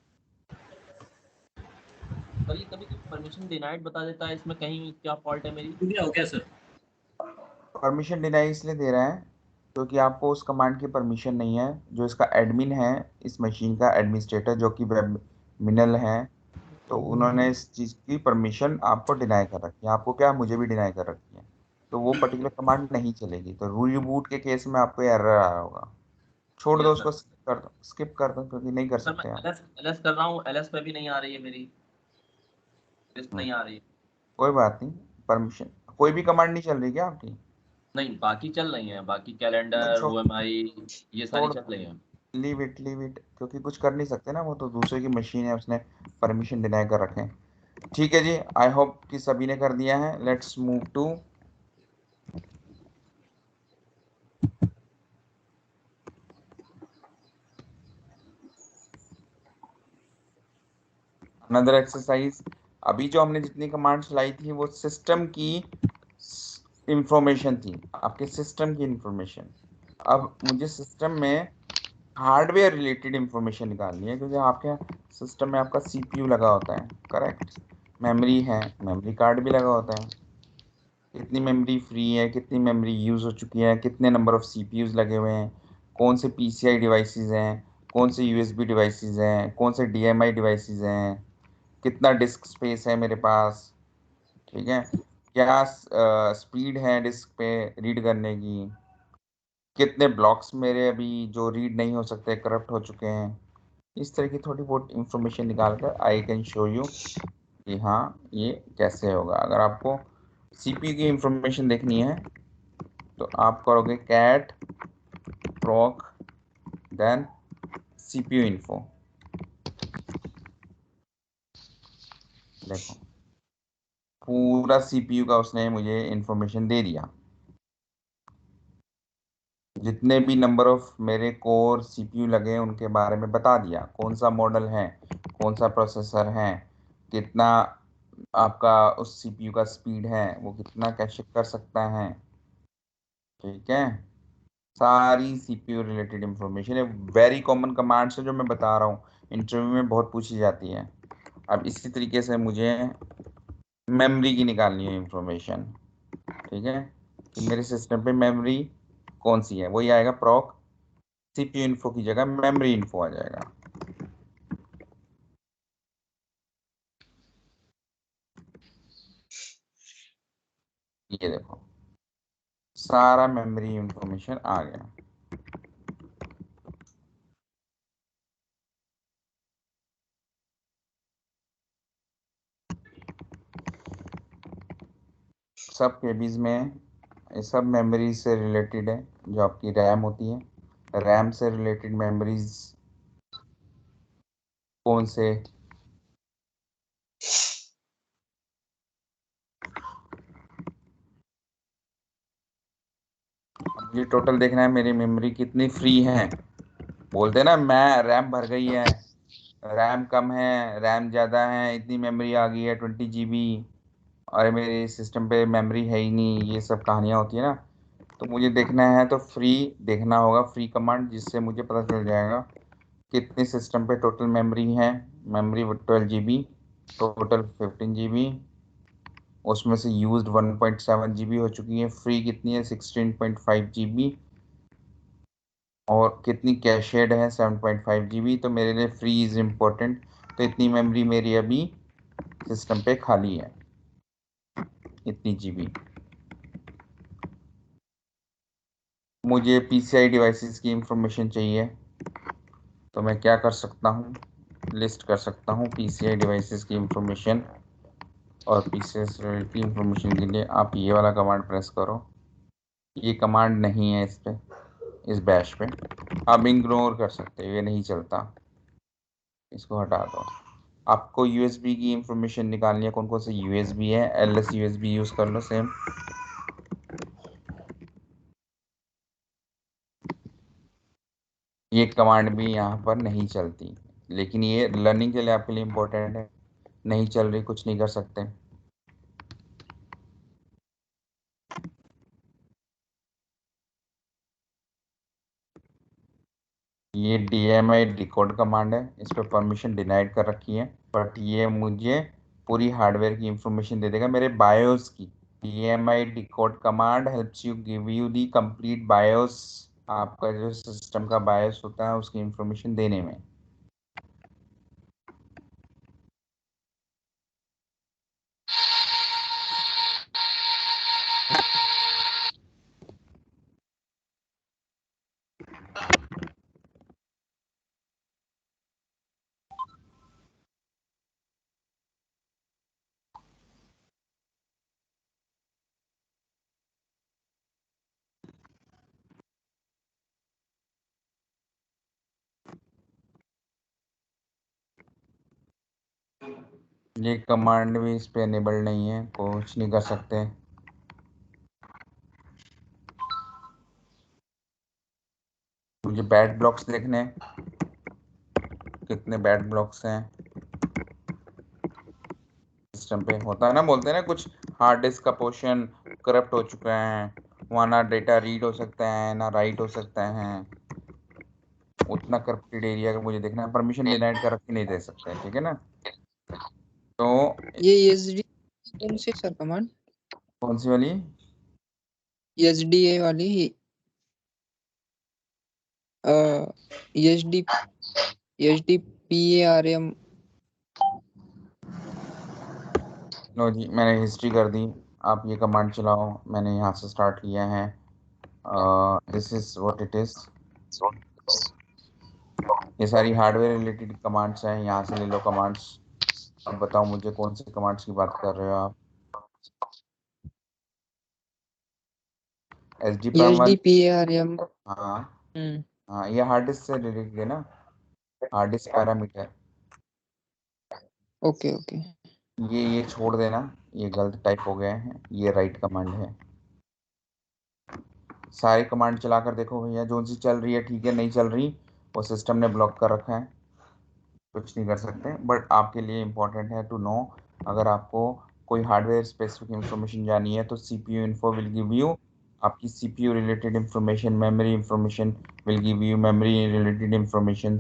Speaker 8: सर ये कभी कभी परमिशन डिनाइड बता देता है, इसमें कहीं क्या फॉल्ट है मेरी?
Speaker 2: हो गया सर।
Speaker 1: परमिशन डिनाई इसलिए दे रहा है क्योंकि आपको उस कमांड की परमिशन नहीं है। जो इसका एडमिन है, इस मशीन का एडमिनिस्ट्रेटर जो कि वेब मिनल है, तो उन्होंने इस चीज़ की परमिशन आपको डिनाई कर रखी है। आपको क्या, मुझे भी डिनाई कर रखी है, तो वो पर्टिकुलर कमांड नहीं चलेगी। तो रीबूट के केस में आपको एरर आ रहा होगा। छोड़ दो
Speaker 8: यस
Speaker 1: उसको,
Speaker 8: सर।
Speaker 1: स्किप कर दो क्योंकि नहीं कर
Speaker 8: सर मैं
Speaker 1: सकते आप।
Speaker 8: एलएस कर रहा हूँ, एलएस पे भी नहीं आ रही है मेरी लिस्ट,
Speaker 1: हम्म,
Speaker 8: नहीं आ रही है।
Speaker 1: कोई बात नहीं। परमिशन कोई भी कमांड नहीं चल रही क्या आपकी?
Speaker 8: नहीं बाकी चल रही हैं, बाकी
Speaker 1: तो
Speaker 8: कैलेंडर ओएमआई ये सारी
Speaker 1: छोड़
Speaker 8: चल रही हैं।
Speaker 1: लीव इट क्योंकि कुछ कर नहीं सकते ना, वो तो दूसरे की मशीन है, उसने परमिशन डिनाई कर रखे हैं। ठीक है जी, आई होप कि सभी ने कर दिया है। Let's move to another exercise. अभी जो हमने जितनी कमांड्स लाई थी वो सिस्टम की इंफॉर्मेशन थी, आपके सिस्टम की इंफॉर्मेशन। अब मुझे सिस्टम में हार्डवेयर रिलेटेड इंफॉर्मेशन निकालनी है क्योंकि आपके सिस्टम में आपका सीपीयू लगा होता है, करेक्ट? मेमोरी है, मेमोरी कार्ड भी लगा होता है। कितनी मेमोरी फ्री है, कितनी मेमोरी यूज़ हो चुकी है, कितने नंबर ऑफ सीपीयूज लगे हुए हैं, कौन से पीसीआई डिवाइसेस हैं, कौन से यूएसबी डिवाइसेस हैं, कौन से डीएमआई डिवाइसेस हैं, कितना डिस्क स्पेस है मेरे पास, ठीक है? क्या स्पीड है डिस्क पे रीड करने की, कितने ब्लॉक्स मेरे अभी जो रीड नहीं हो सकते, करप्ट हो चुके हैं। इस तरह की थोड़ी बहुत इंफॉर्मेशन निकाल कर आई कैन शो यू कि हाँ ये कैसे होगा। अगर आपको सीपीयू की इंफॉर्मेशन देखनी है तो आप करोगे cat proc then CPU info. देखो पूरा सीपीयू का उसने मुझे इंफॉर्मेशन दे दिया, जितने भी नंबर ऑफ मेरे कोर सीपीयू लगे हैं उनके बारे में बता दिया, कौन सा मॉडल है, कौन सा प्रोसेसर है, कितना आपका उस सीपीयू का स्पीड है, वो कितना कैश कर सकता है, ठीक है? सारी सीपीयू रिलेटेड इंफॉर्मेशन है। वेरी कॉमन कमांड्स है जो मैं बता रहा हूँ, इंटरव्यू में बहुत पूछी जाती है। अब इसी तरीके से मुझे मेमोरी की निकालनी है इंफॉर्मेशन, ठीक है? कि मेरे सिस्टम पे मेमोरी कौन सी है, वही आएगा प्रॉक सीपीयू इन्फो की जगह मेमोरी इन्फो आ जाएगा। ये देखो सारा मेमोरी इंफॉर्मेशन आ गया। सब केबीज में ये सब मेमोरी से रिलेटेड है। जो आपकी रैम होती है, रैम से रिलेटेड मेमोरीज कौन से मुझे टोटल देखना है मेरी मेमोरी कितनी फ्री है। बोलते हैं ना मैं रैम भर गई है, रैम कम है, रैम ज़्यादा है, इतनी मेमोरी आ गई है 20 GB, और मेरे सिस्टम पे मेमोरी है ही नहीं, ये सब कहानियाँ होती है ना। तो मुझे देखना है तो फ्री देखना होगा, फ्री कमांड, जिससे मुझे पता चल जाएगा कितनी सिस्टम पे टोटल मेमोरी है। मेमोरी 12 GB, टोटल 15 GB, उसमें से यूज्ड 1.7 GB हो चुकी है, फ्री कितनी है 16.5 GB, और कितनी कैशेड है 7.5 GB। तो मेरे लिए फ्री इज़ इम्पोर्टेंट, तो इतनी मेमोरी मेरी अभी सिस्टम पे खाली है, इतनी GB। मुझे PCI डिवाइसेस की इंफॉर्मेशन चाहिए, तो मैं क्या कर सकता हूँ, लिस्ट कर सकता हूँ PCI डिवाइसेस की इंफॉर्मेशन। और PCI की इंफॉर्मेशन के लिए आप ये वाला कमांड प्रेस करो। ये कमांड नहीं है इस पे, इस बैश पे आप इग्नोर कर सकते हो, ये नहीं चलता, इसको हटा दो। आपको USB की इंफॉर्मेशन निकालनी है, कौन कौन से USB है, LS USB यूज़ कर लो सेम। ये कमांड भी यहाँ पर नहीं चलती, लेकिन ये लर्निंग के लिए आपके लिए इम्पोर्टेंट है। नहीं चल रही, कुछ नहीं कर सकते। ये DMI डिकोड कमांड है, इस पर परमिशन डिनाइड कर रखी है, बट ये मुझे पूरी हार्डवेयर की इंफॉर्मेशन दे देगा, मेरे बायोस की। DMI decode command helps you give you the complete BIOS, आपका जो सिस्टम का बायोस होता है उसकी इंफॉर्मेशन देने में। ये कमांड भी इस पे एनेबल नहीं है, कुछ नहीं कर सकते। मुझे बैड ब्लॉक्स देखने हैं, कितने बैड ब्लॉक्स हैं सिस्टम पे। होता है ना, बोलते हैं ना कुछ हार्ड डिस्क का पोर्शन करप्ट हो चुका है, वहाँ ना डेटा रीड हो सकता है ना राइट हो सकता है, उतना करप्टेड एरिया का मुझे देखना है। परमिशन डिनाइड कर रख के नहीं दे सकते, ठीक है ना। तो
Speaker 6: ये एसडी कौन सी सर कमांड?
Speaker 1: कौन सी वाली?
Speaker 6: एसडीए वाली, एसडी एसडीपीआरएम।
Speaker 1: लो जी, मैंने हिस्ट्री कर दी, आप ये कमांड चलाओ। मैंने यहाँ से स्टार्ट किया है, this is what it is. ये सारी हार्डवेयर रिलेटेड कमांड्स हैं, यहाँ से ले लो कमांड्स। अब बताओ मुझे कौन से कमांड्स की बात कर रहे हो आप? एच डी पैम वाली?
Speaker 6: एसडीपीआरएम।
Speaker 1: हाँ हाँ, ये हार्ड डिस्क से रिलेटेड है ना, hard disk parameter.
Speaker 6: Okay okay.
Speaker 1: ये छोड़ देना, ये गलत टाइप हो गया है, ये राइट कमांड है। सारे कमांड चला कर देखो भैया, जो सी चल रही है ठीक है, नहीं चल रही वो सिस्टम ने ब्लॉक कर रखा है, कुछ नहीं कर सकते। बट आपके लिए इम्पोर्टेंट है टू नो, अगर आपको कोई हार्डवेयर स्पेसिफिक इंफॉर्मेशन जानी है तो CPU info will give you आपकी CPU related information, memory information will give you memory related information.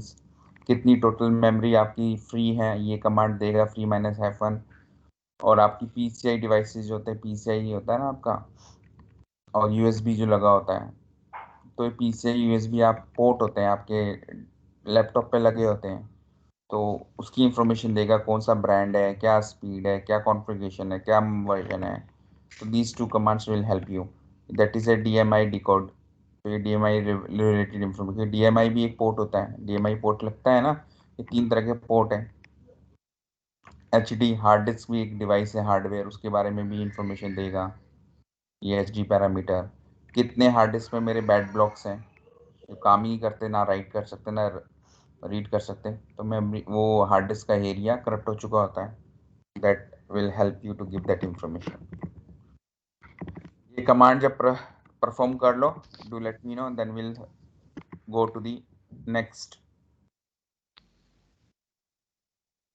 Speaker 1: कितनी टोटल मेमोरी आपकी फ्री है ये कमांड देगा, फ्री माइनस -1। और आपकी PCI डिवाइसेस जो होते हैं, PCI होता है ना आपका, और USB जो लगा होता है, तो PCI USB आप पोर्ट होते हैं आपके लैपटॉप पे लगे होते हैं, तो उसकी इंफॉर्मेशन देगा, कौन सा ब्रांड है, क्या स्पीड है, क्या कॉन्फ़िगरेशन है, क्या वर्जन है। तो these two commands will help you, that is a DMI decode. तो ये DMI रिलेटेड इंफॉर्मेशन, DMI भी एक पोर्ट होता है, DMI पोर्ट लगता है ना, ये 3 तरह के पोर्ट हैं। HD हार्ड डिस्क भी एक डिवाइस है हार्डवेयर, उसके बारे में भी इंफॉर्मेशन देगा। ये HD पैरामीटर, कितने हार्ड डिस्क में मेरे बैड ब्लॉक्स हैं जो काम ही नहीं करते, ना राइट कर सकते ना रीड कर सकते, तो मेमोरी वो हार्ड डिस्क का एरिया करप्ट हो चुका होता है। That will help you to give that information. ये कमांड जब परफॉर्म कर लो, do let me know, then will go to the next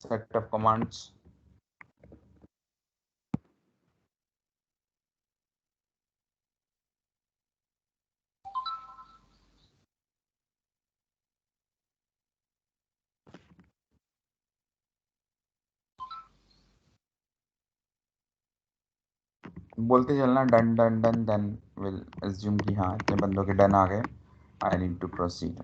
Speaker 1: set of commands. बोलते चलना done done done, then will assume कि हाँ इतने बंदों के डन आ गए, आई नीड टू प्रोसीड।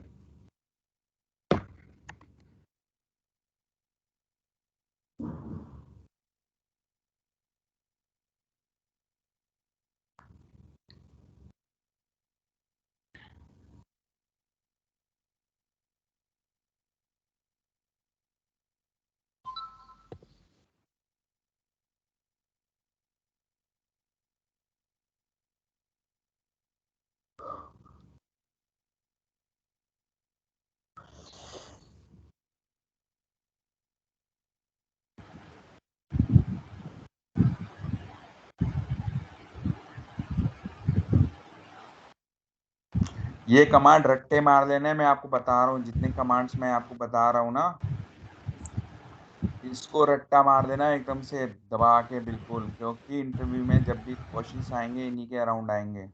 Speaker 1: ये कमांड रट्टे मार लेने, मैं आपको बता रहा हूँ जितने कमांड्स मैं आपको बता रहा हूँ ना, इसको रट्टा मार देना एकदम से दबा के बिल्कुल, क्योंकि इंटरव्यू में जब भी क्वेश्चंस आएंगे इन्हीं के अराउंड आएंगे।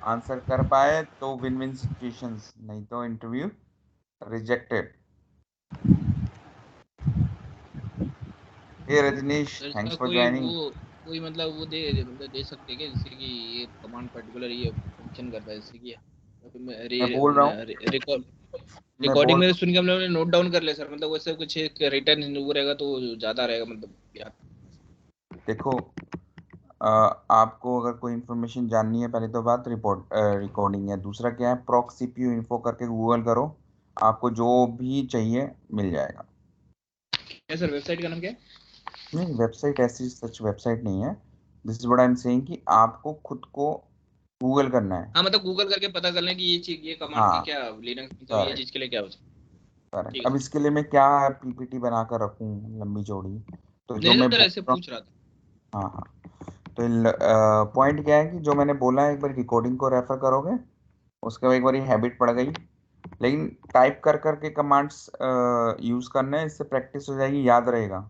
Speaker 1: आंसर कर पाए तो विन विन सिचुएशंस, नहीं तो इंटरव्यू रिजेक्टेड। हे रजनीश,
Speaker 4: सर इसका
Speaker 1: थैंक्स फॉर
Speaker 4: कोई
Speaker 1: ज्वाइनिंग।
Speaker 4: वो कोई मतलब दे सकते हैं क्या, जैसे कि ये कमांड पर्टिकुलर ये फंक्शन करता है, जैसे कि
Speaker 1: मैं बोल रहा हूँ,
Speaker 4: रिकॉर्ड
Speaker 1: मैं
Speaker 4: रिकॉर्डिंग
Speaker 1: बोल
Speaker 4: में सुन के हम लोगों ने नोट डाउन कर लिया सर, मतलब वैसे कुछ रिटर्न वो रहेगा तो ज्यादा रहेगा मतलब याद।
Speaker 1: देखो आपको अगर कोई इन्फॉर्मेशन जाननी है, पहले तो बात रिकॉर्डिंग है, दूसरा क्या है, प्रॉक सीपीयू इन्फो करके गूगल करो, आपको जो भी चाहिए मिल जाएगा।
Speaker 4: क्या सर वेबसाइट का नाम क्या है?
Speaker 1: नहीं, वेबसाइट ऐसी सच वेबसाइट नहीं है, this is what I am saying कि आपको खुद को गूगल करना है।
Speaker 4: हाँ मतलब गूगल करके पता कर लें कि ये चीज ये कमांड की
Speaker 1: हाँ,
Speaker 4: क्या लिनक्स मतलब ये
Speaker 1: करेक्ट
Speaker 4: चीज के लिए क्या हो सकता है।
Speaker 1: करेक्ट।
Speaker 4: ठीक है
Speaker 1: अब
Speaker 4: सर।
Speaker 1: इसके लिए मैं क्या पीपीटी बनाकर रखूं लंबी चौड़ी, तो जो
Speaker 4: नहीं
Speaker 1: मैं
Speaker 4: सर
Speaker 1: बोल
Speaker 4: ऐसे
Speaker 1: रहा
Speaker 4: पूछ रहा था।
Speaker 1: हूँ, हाँ हाँ, तो पॉइंट क्या है कि जो मैंने बोला है, एक बार रिकॉर्डिंग को रेफर करोगे, उसके बाद एक बार हैबिट पड़ गई, लेकिन टाइप कर करके कमांड्स यूज करना है, इससे प्रैक्टिस हो जाएगी, याद रहेगा।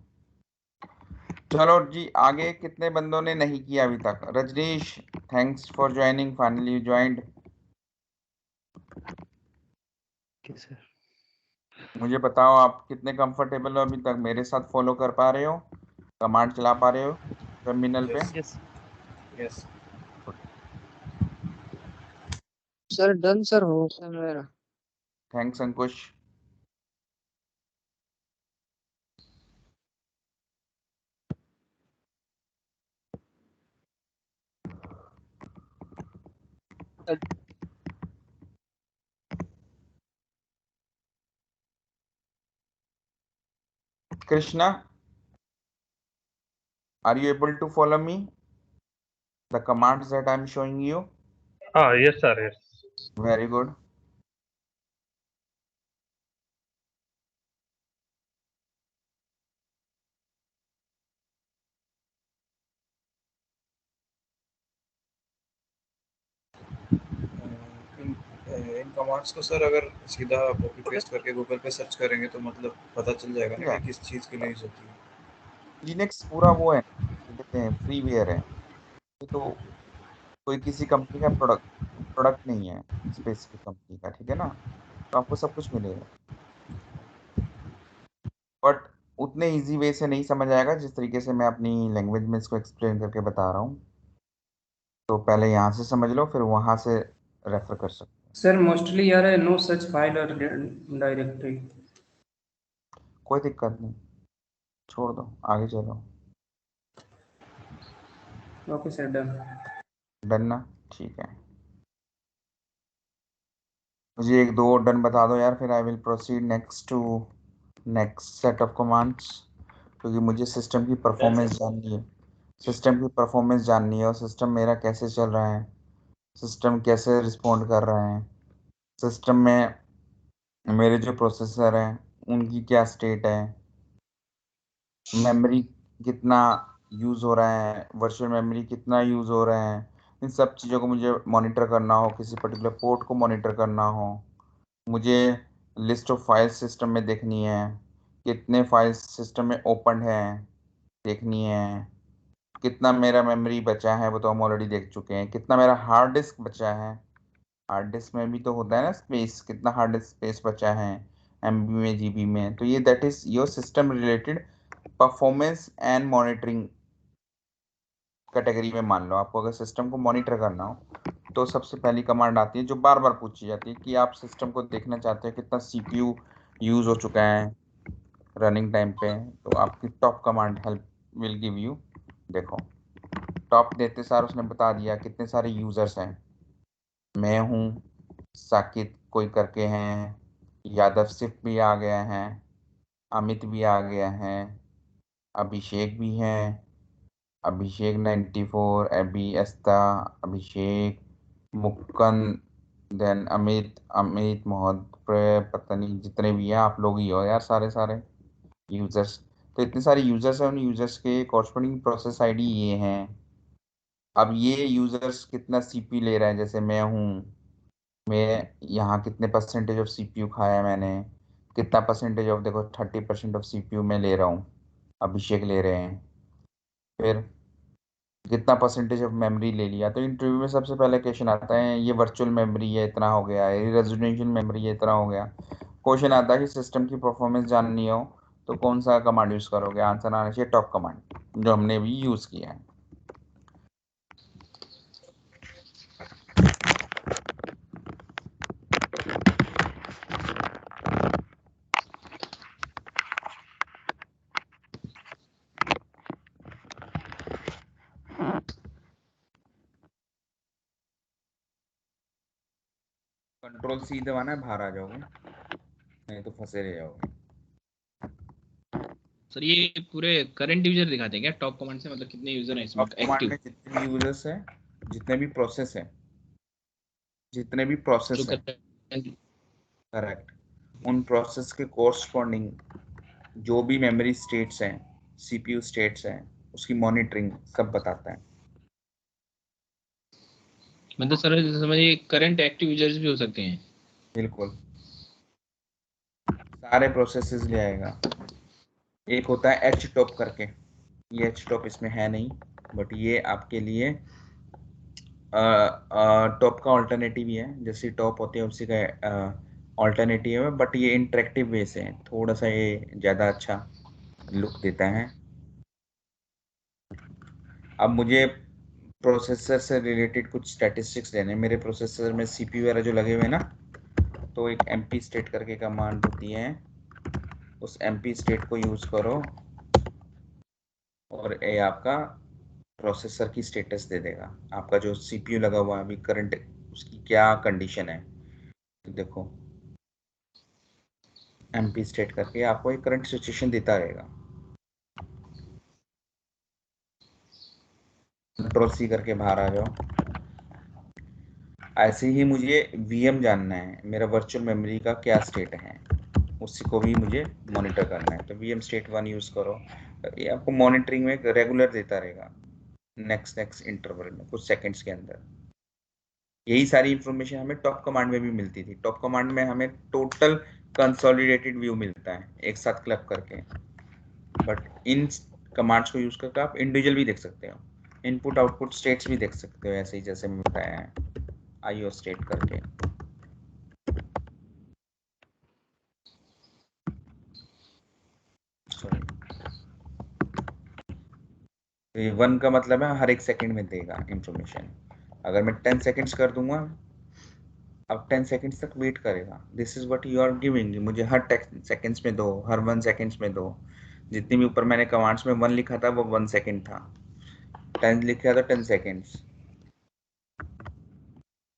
Speaker 1: चलो जी, आगे कितने बंदों ने नहीं किया अभी तक? Rajnish, thanks for joining, finally you joined. मुझे बताओ आप कितने कंफर्टेबल हो अभी तक, मेरे साथ फॉलो कर पा रहे हो, कमांड चला पा रहे हो टर्मिनल पे?
Speaker 3: Yes yes.
Speaker 6: Sir done sir हो गया मेरा।
Speaker 1: Thanks Ankush. Krishna, are you able to follow me, the commands that I'm showing you?
Speaker 9: Yes, sir. Yes.
Speaker 1: Very good.
Speaker 10: In commands को सर अगर सीधा कॉपी पेस्ट करके गूगल पे search करेंगे तो मतलब पता चल जाएगा ना कि किस चीज़ के लिए यूज होती है।
Speaker 1: लिनक्स पूरा वो है, क्या कहते हैं, फ्रीवेयर है, ये तो कोई किसी कंपनी का प्रोडक्ट नहीं है, स्पेसिफिक कंपनी का, ठीक है ना, तो आपको सब कुछ मिलेगा, बट उतने इजी वे से नहीं समझ आएगा जिस तरीके से मैं अपनी लैंग्वेज में इसको एक्सप्लेन करके बता रहा हूँ। तो पहले यहाँ से समझ लो, फिर वहाँ से रेफर कर सकते हो।
Speaker 3: सर मोस्टली यार है नो सच फाइल और डायरेक्टरी।
Speaker 1: कोई दिक्कत नहीं, छोड़ दो, आगे चलो।
Speaker 3: Okay sir done.
Speaker 1: डन ना, ठीक है, मुझे एक दो और डन बता दो यार, फिर I will proceed next to next set of commands, क्योंकि मुझे सिस्टम की परफॉर्मेंस जाननी है, सिस्टम की परफॉर्मेंस जाननी है, और सिस्टम मेरा कैसे चल रहा है, सिस्टम कैसे रिस्पॉन्ड कर रहा है, सिस्टम में मेरे जो प्रोसेसर हैं उनकी क्या स्टेट है, मेमोरी कितना यूज़ हो रहा है, वर्चुअल मेमोरी कितना यूज़ हो रहा है, इन सब चीज़ों को मुझे मॉनिटर करना हो, किसी पर्टिकुलर पोर्ट को मॉनिटर करना हो, मुझे लिस्ट ऑफ फाइल्स सिस्टम में देखनी है, कितने फाइल्स सिस्टम में ओपन है देखनी है, कितना मेरा मेमोरी बचा है वो तो हम ऑलरेडी देख चुके हैं, कितना मेरा हार्ड डिस्क बचा है, हार्ड डिस्क में भी तो होता है ना स्पेस, कितना हार्ड डिस्क स्पेस बचा है एमबी में जीबी में, तो ये that is your system related performance and monitoring category में मान लो। आपको अगर सिस्टम को मॉनिटर करना हो तो सबसे पहली कमांड आती है जो बार बार पूछी जाती है कि आप सिस्टम को देखना चाहते हो कितना सीपीयू यूज हो चुका है रनिंग टाइम पे, तो आपकी top command help will give you. देखो टॉप देते सार उसने बता दिया कितने सारे यूजर्स हैं, मैं हूँ, साकिब कोई करके हैं, यादव सिर्फ भी आ गया है, अमित भी आ गया है, अभिषेक भी है, अभिषेक 94, अभी एस्ता, अभिषेक, मुक्कन, देन अमित, अमित महोदय, पता नहीं जितने भी हैं आप लोग ही हो यार सारे सारे यूजर्स। तो इतने सारे यूजर्स हैं, उन यूजर्स के कॉरस्पॉन्डिंग प्रोसेस आईडी ये हैं। अब ये यूजर्स कितना सीपीयू ले रहा है, जैसे मैं हूँ, मैं यहाँ कितने परसेंटेज ऑफ सीपीयू खाया है मैंने, कितना परसेंटेज ऑफ, देखो 30% ऑफ सीपीयू मैं ले रहा हूँ, अभिषेक ले रहे हैं, फिर कितना परसेंटेज ऑफ मेमोरी ले लिया। तो इंटरव्यू में सबसे पहले क्वेश्चन आता है ये वर्चुअल मेमोरी है इतना हो गया, ये रेजिडेंशियल मेमोरी है इतना हो गया। क्वेश्चन आता है कि सिस्टम की परफॉर्मेंस जाननी हो तो कौन सा कमांड यूज़ करोगे, आंसर आना चाहिए टॉप कमांड जो हमने भी यूज़ किया है। कंट्रोल सी दबाना है, बाहर आ जाओगे नहीं तो फंसे रह जाओगे।
Speaker 4: सर ये पूरे करंट यूजर दिखाते हैं क्या टॉप कमांड से, मतलब कितने यूजर हैं इसमें
Speaker 1: टॉप कमांड
Speaker 4: एक्टिव?
Speaker 1: में जितने भी यूजर्स हैं, जितने भी प्रोसेस हैं, जितने भी प्रोसेस
Speaker 4: जो
Speaker 1: हैं,
Speaker 4: करंट
Speaker 1: करेक्ट, उन प्रोसेस के कोरस्पॉन्डिंग जो भी मेमोरी स्टेट्स हैं, सीपीयू स्टेट्स हैं, उसकी मॉनिटरिंग सब बताता है।
Speaker 4: मतलब सर समझिए करंट एक्टिव यूजर्स भी हो सकते हैं।
Speaker 1: बिल्कुल सारे प्रोसेसेस ले आएगा। एक होता है एच टॉप करके, ये एच टॉप इसमें है नहीं, बट ये आपके लिए टॉप का ऑल्टरनेटिव ही है, जैसे टॉप होती है उसी का ऑल्टरनेटिव है, बट ये इंटरेक्टिव वे से है, थोड़ा सा ये ज़्यादा अच्छा लुक देता है। अब मुझे प्रोसेसर से रिलेटेड कुछ स्टैटिस्टिक्स लेने हैं, मेरे प्रोसेसर में सीपीयू वगैरह जो लगे हुए हैं ना, तो एक एमपी स्टेट करके कमांड होती है, उस एमपी स्टेट को यूज़ करो और ये आपका प्रोसेसर की स्टेटस दे देगा, आपका जो सीपीयू लगा हुआ है अभी करंट उसकी क्या कंडीशन है। तो देखो एमपी स्टेट करके आपको एक करंट सिचुएशन देता रहेगा। कंट्रोल सी करके बाहर आ जाओ। ऐसे ही मुझे वीएम जानना है, मेरा वर्चुअल मेमोरी का क्या स्टेट है, उसी को भी मुझे मॉनिटर करना है, तो वीएम स्टेट 1 यूज़ करो, ये आपको मॉनिटरिंग में रेगुलर देता रहेगा नेक्स्ट नेक्स्ट इंटरवल में कुछ सेकंड्स के अंदर। यही सारी इंफॉर्मेशन हमें टॉप कमांड में भी मिलती थी। टॉप कमांड में हमें टोटल कंसोलिडेटेड व्यू मिलता है एक साथ क्लब करके, बट इन कमांड्स को यूज़ करके आप इंडिविजुअल भी देख सकते हो, इनपुट आउटपुट स्टेट्स भी देख सकते हो, ऐसे ही जैसे मैं बताया है आईओ स्टेट करके। सॉरी, 1 का मतलब है हर एक सेकंड में देगा इंफॉर्मेशन। अगर मैं 10 सेकंड्स कर दूंगा, अब 10 सेकंड्स तक वेट करेगा, this is what you are giving, मुझे हर 10 सेकंड्स में दो, हर 1 सेकंड्स में दो। जितनी भी ऊपर मैंने कमांड्स में 1 लिखा था वो 1 सेकंड था, 10 लिखा था 10 सेकंड्स।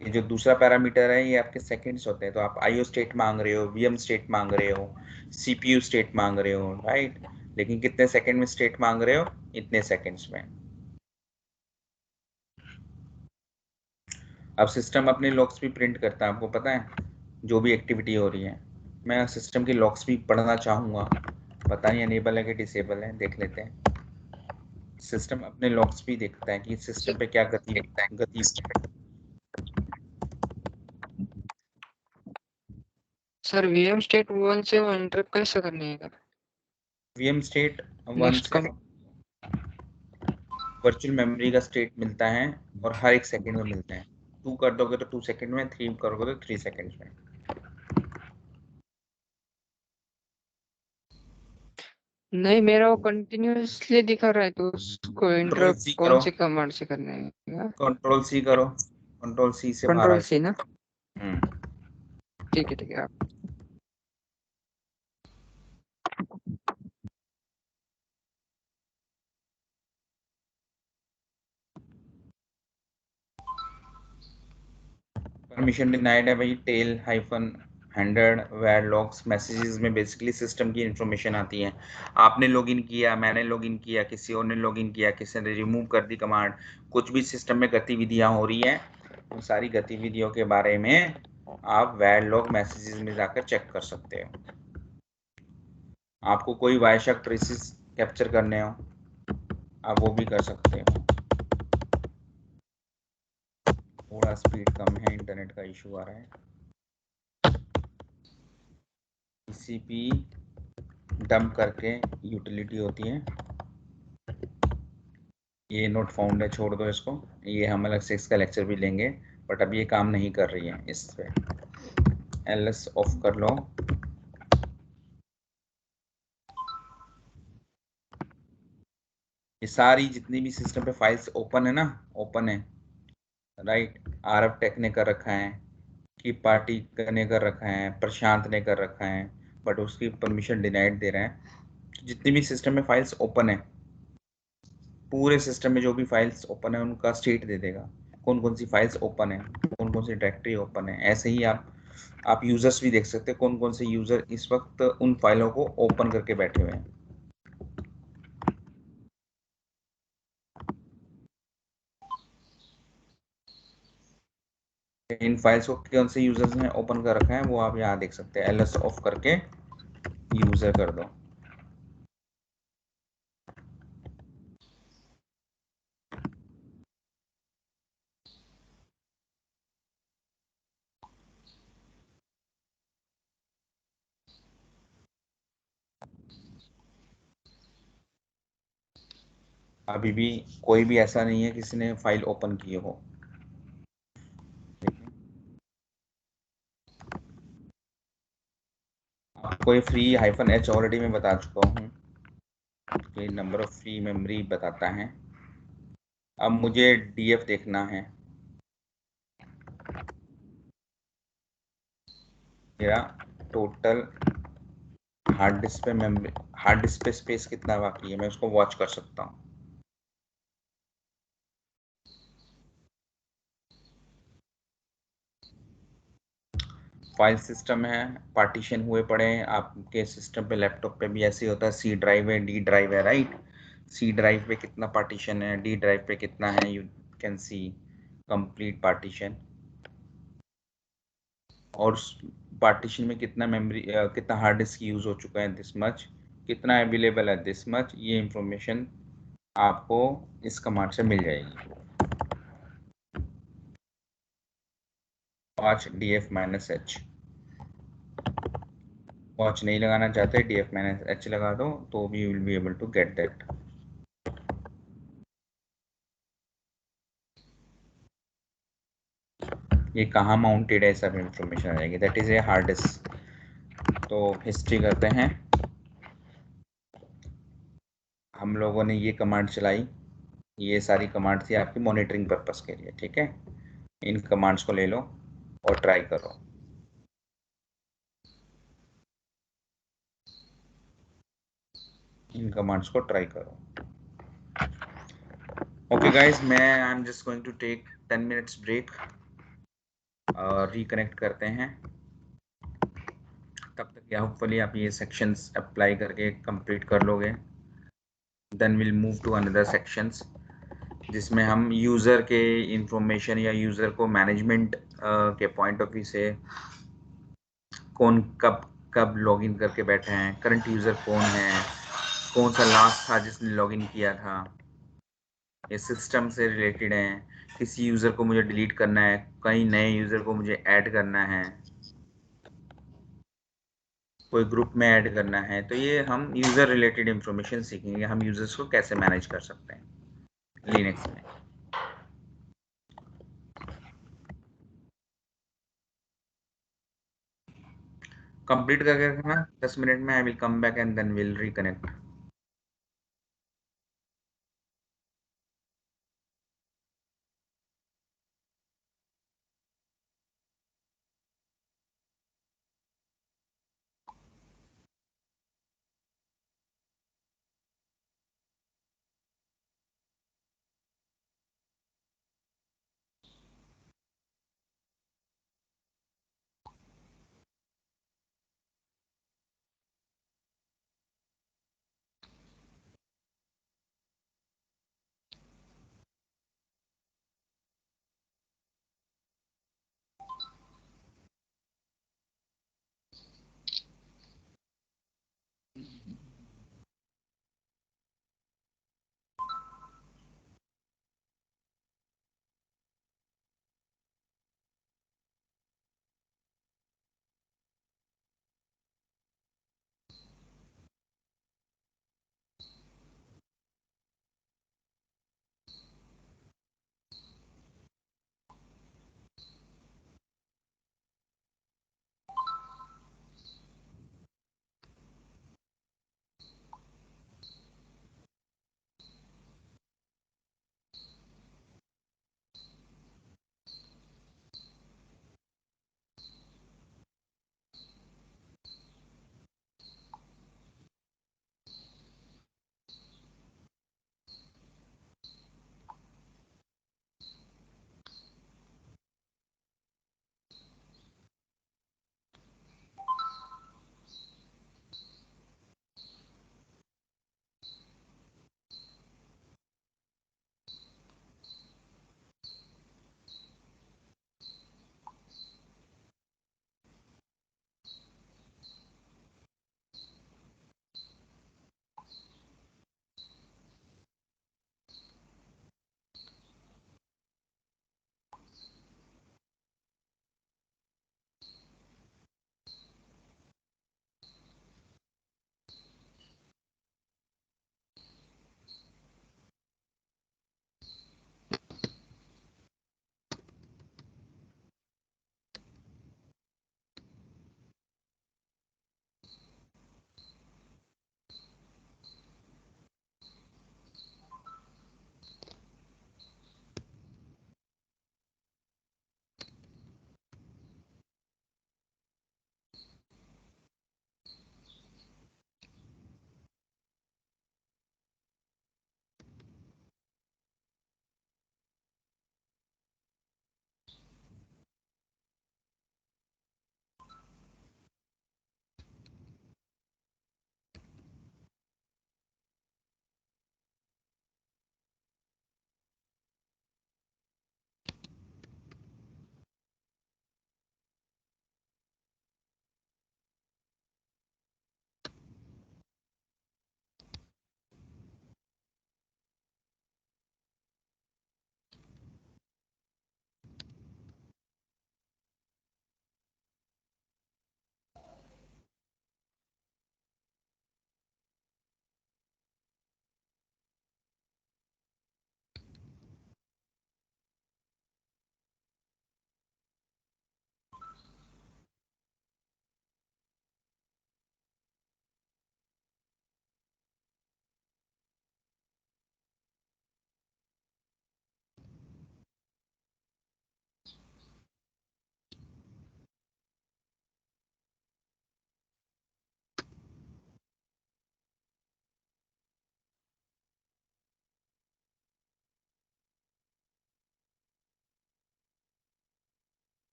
Speaker 1: ये जो दूसरा पैरामीटर है ये आपके सेकंड्स होते हैं, तो आप आईओ स्टेट मांग रहे हो, वीएम स्टेट मांग रहे हो, सीपीयू स्टेट मांग रहे हो, राइट, लेकिन कितने सेकंड में स्टेट मांग रहे हो, इतने सेकंड्स में। अब सिस्टम अपने लॉग्स भी प्रिंट करता है, आपको पता है जो भी एक्टिविटी हो रही है। मैं सिस्टम के लॉग्स भी पढ़ना चाहूँगा, पता नहीं अनेबल है कि डिसेबल है, देख लेते हैं। सिस्टम अपने लॉग्स भी देखता है कि सिस्टम पे क्या गति गति
Speaker 6: सर VM स्टेट 1 से वो इंटरप्ट कैसे करने है?
Speaker 1: VM स्टेट 1
Speaker 6: नेक्स्ट
Speaker 1: से वर्चुअल मेमोरी का स्टेट मिलता है और हर एक सेकंड में मिलता है। 2 कर दोगे तो 2 सेकंड में, 3 करोगे तो 3 सेकंड में।
Speaker 6: नहीं, मेरा वो कंटिन्यूअसली दिखा रहा है, तो उसको इंटरप्ट कौन से कमांड से करना है?
Speaker 1: कंट्रोल सी करो, कंट्रोल सी से बाहर
Speaker 6: कंट्रोल सी ना? ठीक है आप
Speaker 1: परमिशन डिनाइड है भाई। Tail hyphen 100 where logs messages में बेसिकली सिस्टम की इंफॉर्मेशन आती है। आपने लॉगिन किया, मैंने लॉगिन किया, किसी और ने लॉगिन किया, किसी ने रिमूव कर दी कमांड, कुछ भी सिस्टम में गतिविधियां हो रही हैं, उन सारी गतिविधियों के बारे में आप वेयर लॉग मैसेजेस में जाकर चेक कर सकते हो। आपको कोई वायरशक ट्रेसेस कैप्चर करने हो आप वो भी कर सकते हो। थोड़ा स्पीड कम है, इंटरनेट का इशू आ रहा है। TCP डंप करके यूटिलिटी होती है, ये नोट फाउंड है, छोड़ दो इसको, ये हम अलग से इसका लेक्चर भी लेंगे, बट अब ये काम नहीं कर रही है। इस पे LS ऑफ कर लो। ये सारी जितनी भी सिस्टम पे फाइल्स ओपन है ना, ओपन है, राइट। आरब टेक ने कर रखा है, की पार्टी ने कर रखा है, प्रशांत ने कर रखा है, बट उसकी परमिशन डिनाइड दे रहा है। जितनी भी सिस्टम में फाइल्स ओपन है, पूरे सिस्टम में जो भी फाइल्स ओपन है उनका स्टेट दे देगा, कौन कौन सी फाइल्स ओपन है, कौन कौन सी डायरेक्टरी ओपन है। ऐसे ही आप यूजर्स भी देख सकते हैं, कौन कौन से यूजर इस वक्त उन फाइलों को ओपन करके बैठे हुए हैं। इन फाइल्स को कौन से यूजर्स ने ओपन कर रखा है वो आप यहाँ देख सकते हैं। LS ऑफ करके यूजर कर दो। अभी भी कोई भी ऐसा नहीं है किसी ने फाइल ओपन की हो। आपको ये फ्री -h ऑलरेडी मैं बता चुका हूँ, ये नंबर ऑफ फ्री मेमोरी बताता है। अब मुझे DF देखना है, मेरा टोटल हार्ड डिस्क पे मेमोरी, हार्ड डिस्क पे स्पेस कितना बाकी है, मैं उसको वॉच कर सकता हूँ। फाइल सिस्टम है, पार्टीशन हुए पड़े हैं आपके सिस्टम पे, लैपटॉप पे भी ऐसे ही होता है। C ड्राइव है, D ड्राइव है, राइट। C ड्राइव पे कितना पार्टीशन है, D ड्राइव पे कितना है, you can see complete partition. और पार्टीशन में कितना मेमोरी, कितना हार्ड डिस्क यूज हो चुका है, दिस मच, कितना अवेलेबल है, दिस मच। ये इंफॉर्मेशन आपको इस कमांड से मिल जाएगी। वॉच DF -h, वॉच नहीं लगाना चाहते DF -h लगा दो तो we will be able to get that. ये कहाँ माउंटेड है सब इंफॉर्मेशन आ जाएगी। That is a hard disk. तो हिस्ट्री करते हैं। हम लोगों ने ये कमांड चलाई, ये सारी कमांड थी आपकी मॉनिटरिंग पर्पस के लिए, ठीक है। इन कमांड्स को ले लो और ट्राई करो। इन कमांड्स को ट्राई करो। ओके गाइस, मैं I am just going to take 10 minutes break और रिकनेक्ट करते हैं। तब तक होपफुली आप ये सेक्शंस अप्लाई करके कंप्लीट कर लोगे। Then will move to another sections जिसमें हम यूज़र के इंफॉर्मेशन या यूज़र को मैनेजमेंट के पॉइंट ऑफ व्यू से कौन कब कब लॉगिन करके बैठे हैं, करंट यूज़र कौन है, कौन सा लास्ट था जिसने लॉगिन किया था, ये सिस्टम से रिलेटेड हैं, किसी यूज़र को मुझे डिलीट करना है, कई नए यूज़र को मुझे ऐड करना है, कोई ग्रुप में ऐड करना है, तो ये हम यूज़र रिलेटेड इंफॉर्मेशन सीखेंगे, हम यूज़र्स को कैसे मैनेज कर सकते हैं लिनक्स में। कंप्लीट करके रखना 10 मिनट में, I will come back and then will reconnect.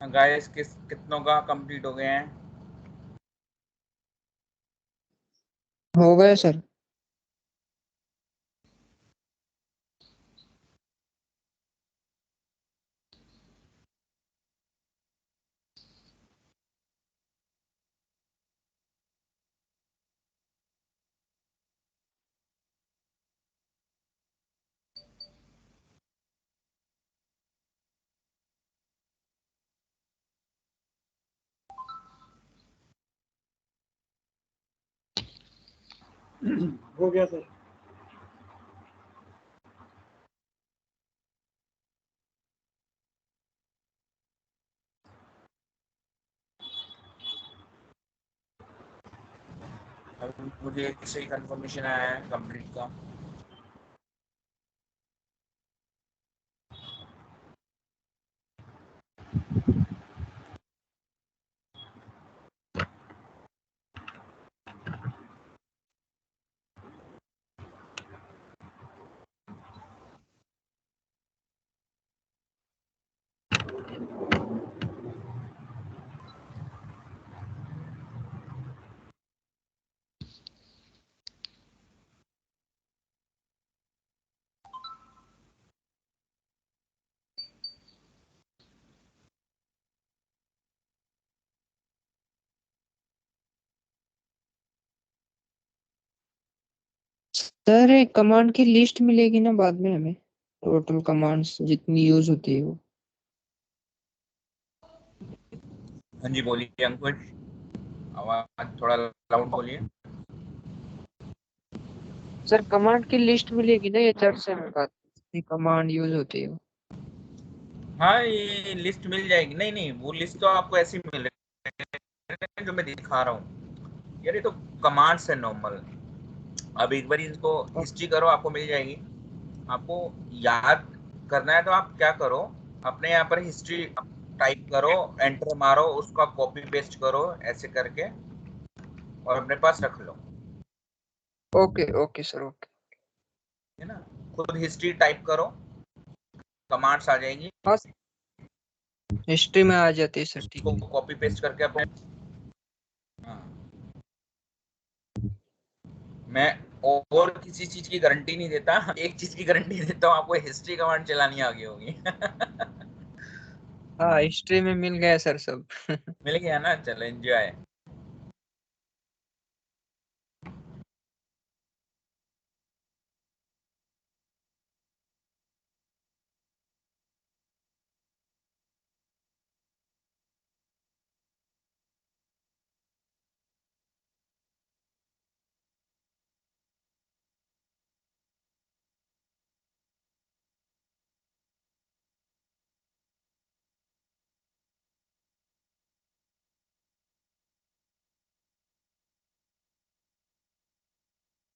Speaker 1: Guys कितनों का कंप्लीट हो गए हैं?
Speaker 6: हो गया सर।
Speaker 3: हो गया सर।
Speaker 1: अभी मुझे किसी कंफर्मेशन आया है कंप्लीट का।
Speaker 6: सर एक कमांड की लिस्ट मिलेगी ना बाद में हमें, टोटल कमांड्स जितनी यूज होती है वो।
Speaker 1: हाँ जी बोलिए अंकुश, आवाज थोड़ा लाउड बोलिए।
Speaker 6: सर कमांड की लिस्ट मिलेगी ना, ये चर्चा में बात, जितनी कमांड यूज होती है वो।
Speaker 1: हाँ ये लिस्ट मिल जाएगी। नहीं नहीं, वो लिस्ट तो आपको ऐसी मिल रही है जो मैं दिखा रहा हूँ यार, ये तो कमांड्स है नॉर्मल। अब एक बार इसको हिस्ट्री करो, आपको मिल जाएगी। आपको याद करना है तो आप क्या करो, अपने यहाँ पर हिस्ट्री टाइप करो, एंटर मारो, उसका कॉपी पेस्ट करो ऐसे करके और अपने पास रख लो।
Speaker 6: Okay okay sir, okay.
Speaker 1: है ना, खुद हिस्ट्री टाइप करो, कमांड्स आ जाएंगी,
Speaker 6: हाँ हिस्ट्री में आ जाती है सर, ठीक
Speaker 1: उसको
Speaker 6: है।
Speaker 1: कॉपी पेस्ट करके अपने। हाँ, मैं और किसी चीज की गारंटी नहीं देता, एक चीज की गारंटी देता हूँ, आपको हिस्ट्री कमांड चलानी आ गई होगी।
Speaker 6: हाँ हिस्ट्री में मिल गया सर सब।
Speaker 1: मिल गया ना, चलो एंजॉय।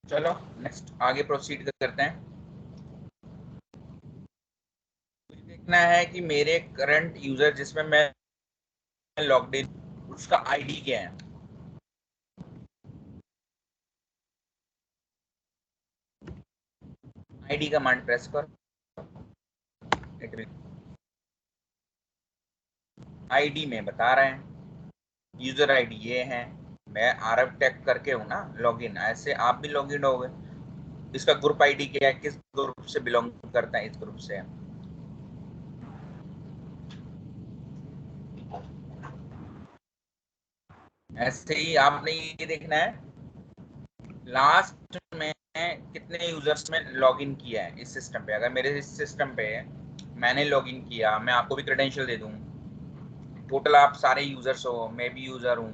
Speaker 1: चलो नेक्स्ट आगे प्रोसीड करते हैं। मुझे देखना है कि मेरे करंट यूजर जिसमें मैं लॉग्ड इन, उसका आईडी क्या है। आईडी कमांड प्रेस कर, आईडी में बता रहे हैं यूजर आईडी ये है, मैं आरएफ टैग करके हूं ना लॉगिन, ऐसे आप भी लॉगिन हो गए। इसका ग्रुप आईडी क्या है, किस ग्रुप से बिलोंग करता है, इस ग्रुप से। ऐसे ही आपने ये देखना है लास्ट में कितने यूजर्स में लॉगिन किया है इस सिस्टम पे। अगर मेरे इस सिस्टम पे मैंने लॉगिन किया, मैं आपको भी क्रेडेंशियल दे दूं, टोटल आप सारे यूजर्स हो, मैं भी यूजर हूँ,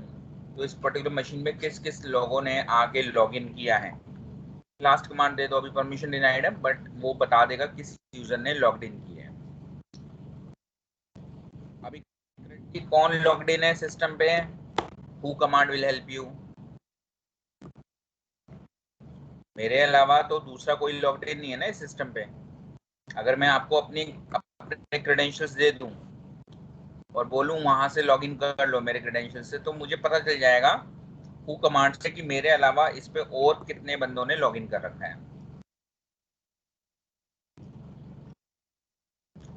Speaker 1: तो इस पर्टिकुलर मशीन में किस किस लोगों ने आके लॉगिन किया है, लास्ट कमांड दे दो, अभी परमिशन डिनाइड है बट वो बता देगा किस यूजर ने लॉग्ड इन किया है। अभी कौन लॉग्ड इन है सिस्टम पे, who command will help you. मेरे अलावा तो दूसरा कोई लॉग्ड इन नहीं है ना इस सिस्टम पे। अगर मैं आपको अपने क्रेडेंशियल्स दे दूं और बोलूं वहां से लॉगिन कर लो मेरे क्रेडेंशियल्स से, तो मुझे पता चल जाएगा हु कमांड से कि मेरे अलावा इस पे और कितने बंदों ने लॉगिन कर रखा है।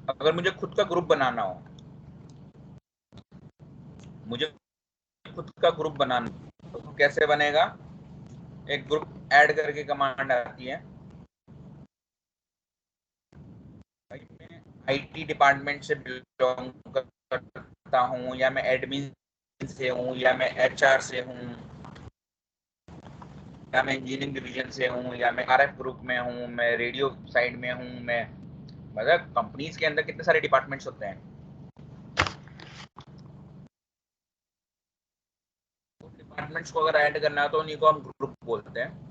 Speaker 1: अगर मुझे खुद का ग्रुप बनाना हो, मुझे खुद का ग्रुप बनाना तो कैसे बनेगा, एक ग्रुप ऐड करके कमांड आती है। मैं आईटी डिपार्टमेंट से बिलोंग करता हूँ, या मैं एडमिन से हूँ, या मैं एचआर से हूँ, या मैं इंजीनियरिंग डिवीजन से हूँ, या मैं आरएफ ग्रुप में हूँ, मैं रेडियो साइड में हूँ, मैं मतलब कंपनीज के अंदर कितने सारे डिपार्टमेंट्स होते हैं। डिपार्टमेंट्स को अगर ऐड करना है तो उन्हीं को हम ग्रुप बोलते हैं।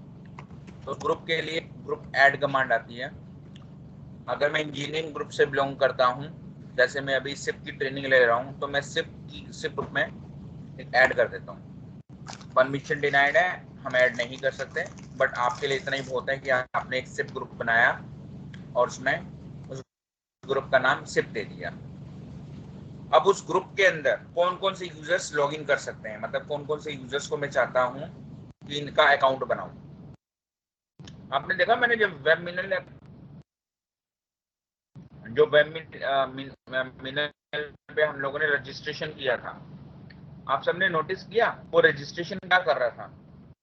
Speaker 1: तो ग्रुप के लिए ग्रुप ऐड कमांड आती है। अगर मैं इंजीनियरिंग ग्रुप से बिलोंग करता हूँ, जैसे मैं अभी सिप की ट्रेनिंग ले रहा हूँ, तो मैं सिप ग्रुप में ऐड कर देता हूँ। परमिशन डिनाइड है, हम ऐड नहीं कर सकते, बट आपके लिए इतना ही बहुत है कि आपने एक सिप ग्रुप बनाया और उसमें उस ग्रुप का नाम सिप दे दिया। अब उस ग्रुप के अंदर कौन कौन से यूजर्स लॉगिन कर सकते हैं, मतलब कौन कौन से यूजर्स को मैं चाहता हूं कि इनका अकाउंट बनाऊं। आपने देखा मैंने जब वेब मिनल पे हम लोगों ने रजिस्ट्रेशन किया था, आप सबने नोटिस किया वो रजिस्ट्रेशन क्या कर रहा था,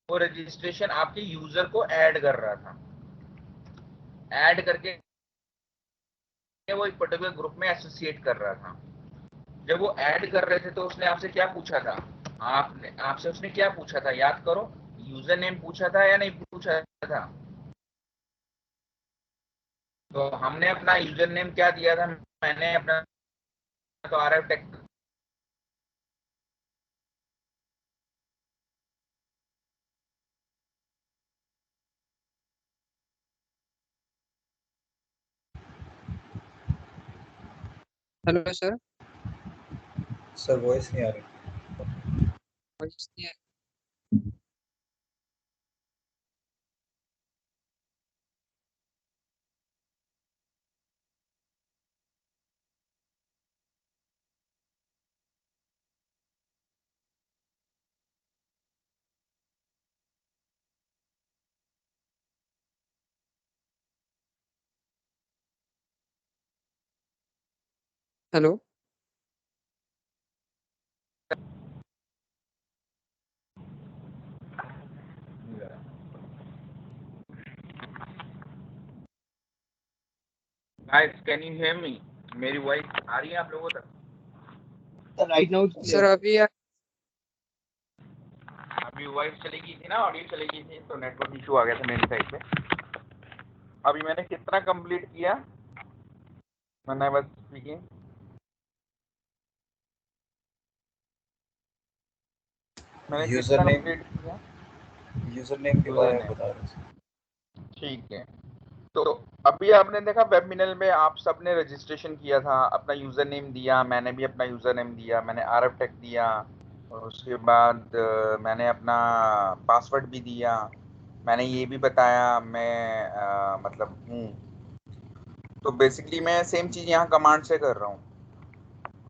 Speaker 1: वो रजिस्ट्रेशन आपके यूजर को ऐड कर रहा था, ऐड करके वो एक पर्टिकुलर ग्रुप में एसोसिएट कर रहा था। जब वो ऐड कर रहे थे तो उसने आपसे क्या पूछा था, आपसे उसने क्या पूछा था, याद करो, यूजर नेम पूछा था या नहीं पूछा था। तो हमने अपना यूजर नेम क्या दिया था, मैंने अपना तो RF tech
Speaker 6: hello sir.
Speaker 10: Sir voice नहीं आ रही।
Speaker 6: वॉइस नहीं आ- hello.
Speaker 1: Guys, can you hear me, मेरी वॉइस आ रही है आप लोगों तक।
Speaker 5: राइट नाउ
Speaker 6: सर अभी
Speaker 1: अभी वॉइस चली गई थी ना, ऑडियो चली गई थी, तो नेटवर्क इशू आ गया था मेरी साइड पे। अभी मैंने कितना कंप्लीट किया, मैंने बस स्पीकिंग, मैंने
Speaker 10: यूजर
Speaker 1: कितना
Speaker 10: नेम
Speaker 1: कंप्लीट किया,
Speaker 10: के
Speaker 1: यूजर
Speaker 10: बारे में
Speaker 1: नेम,
Speaker 10: बता रहे थे।
Speaker 1: ठीक है। तो अभी आपने देखा वेब मिनल में आप सबने रजिस्ट्रेशन किया था, अपना यूजर नेम दिया, मैंने भी अपना यूजर नेम दिया, मैंने आरएफ टेक दिया, और उसके बाद मैंने अपना पासवर्ड भी दिया, मैंने ये भी बताया मैं मतलब हूँ। तो बेसिकली मैं सेम चीज़ यहाँ कमांड से कर रहा हूँ।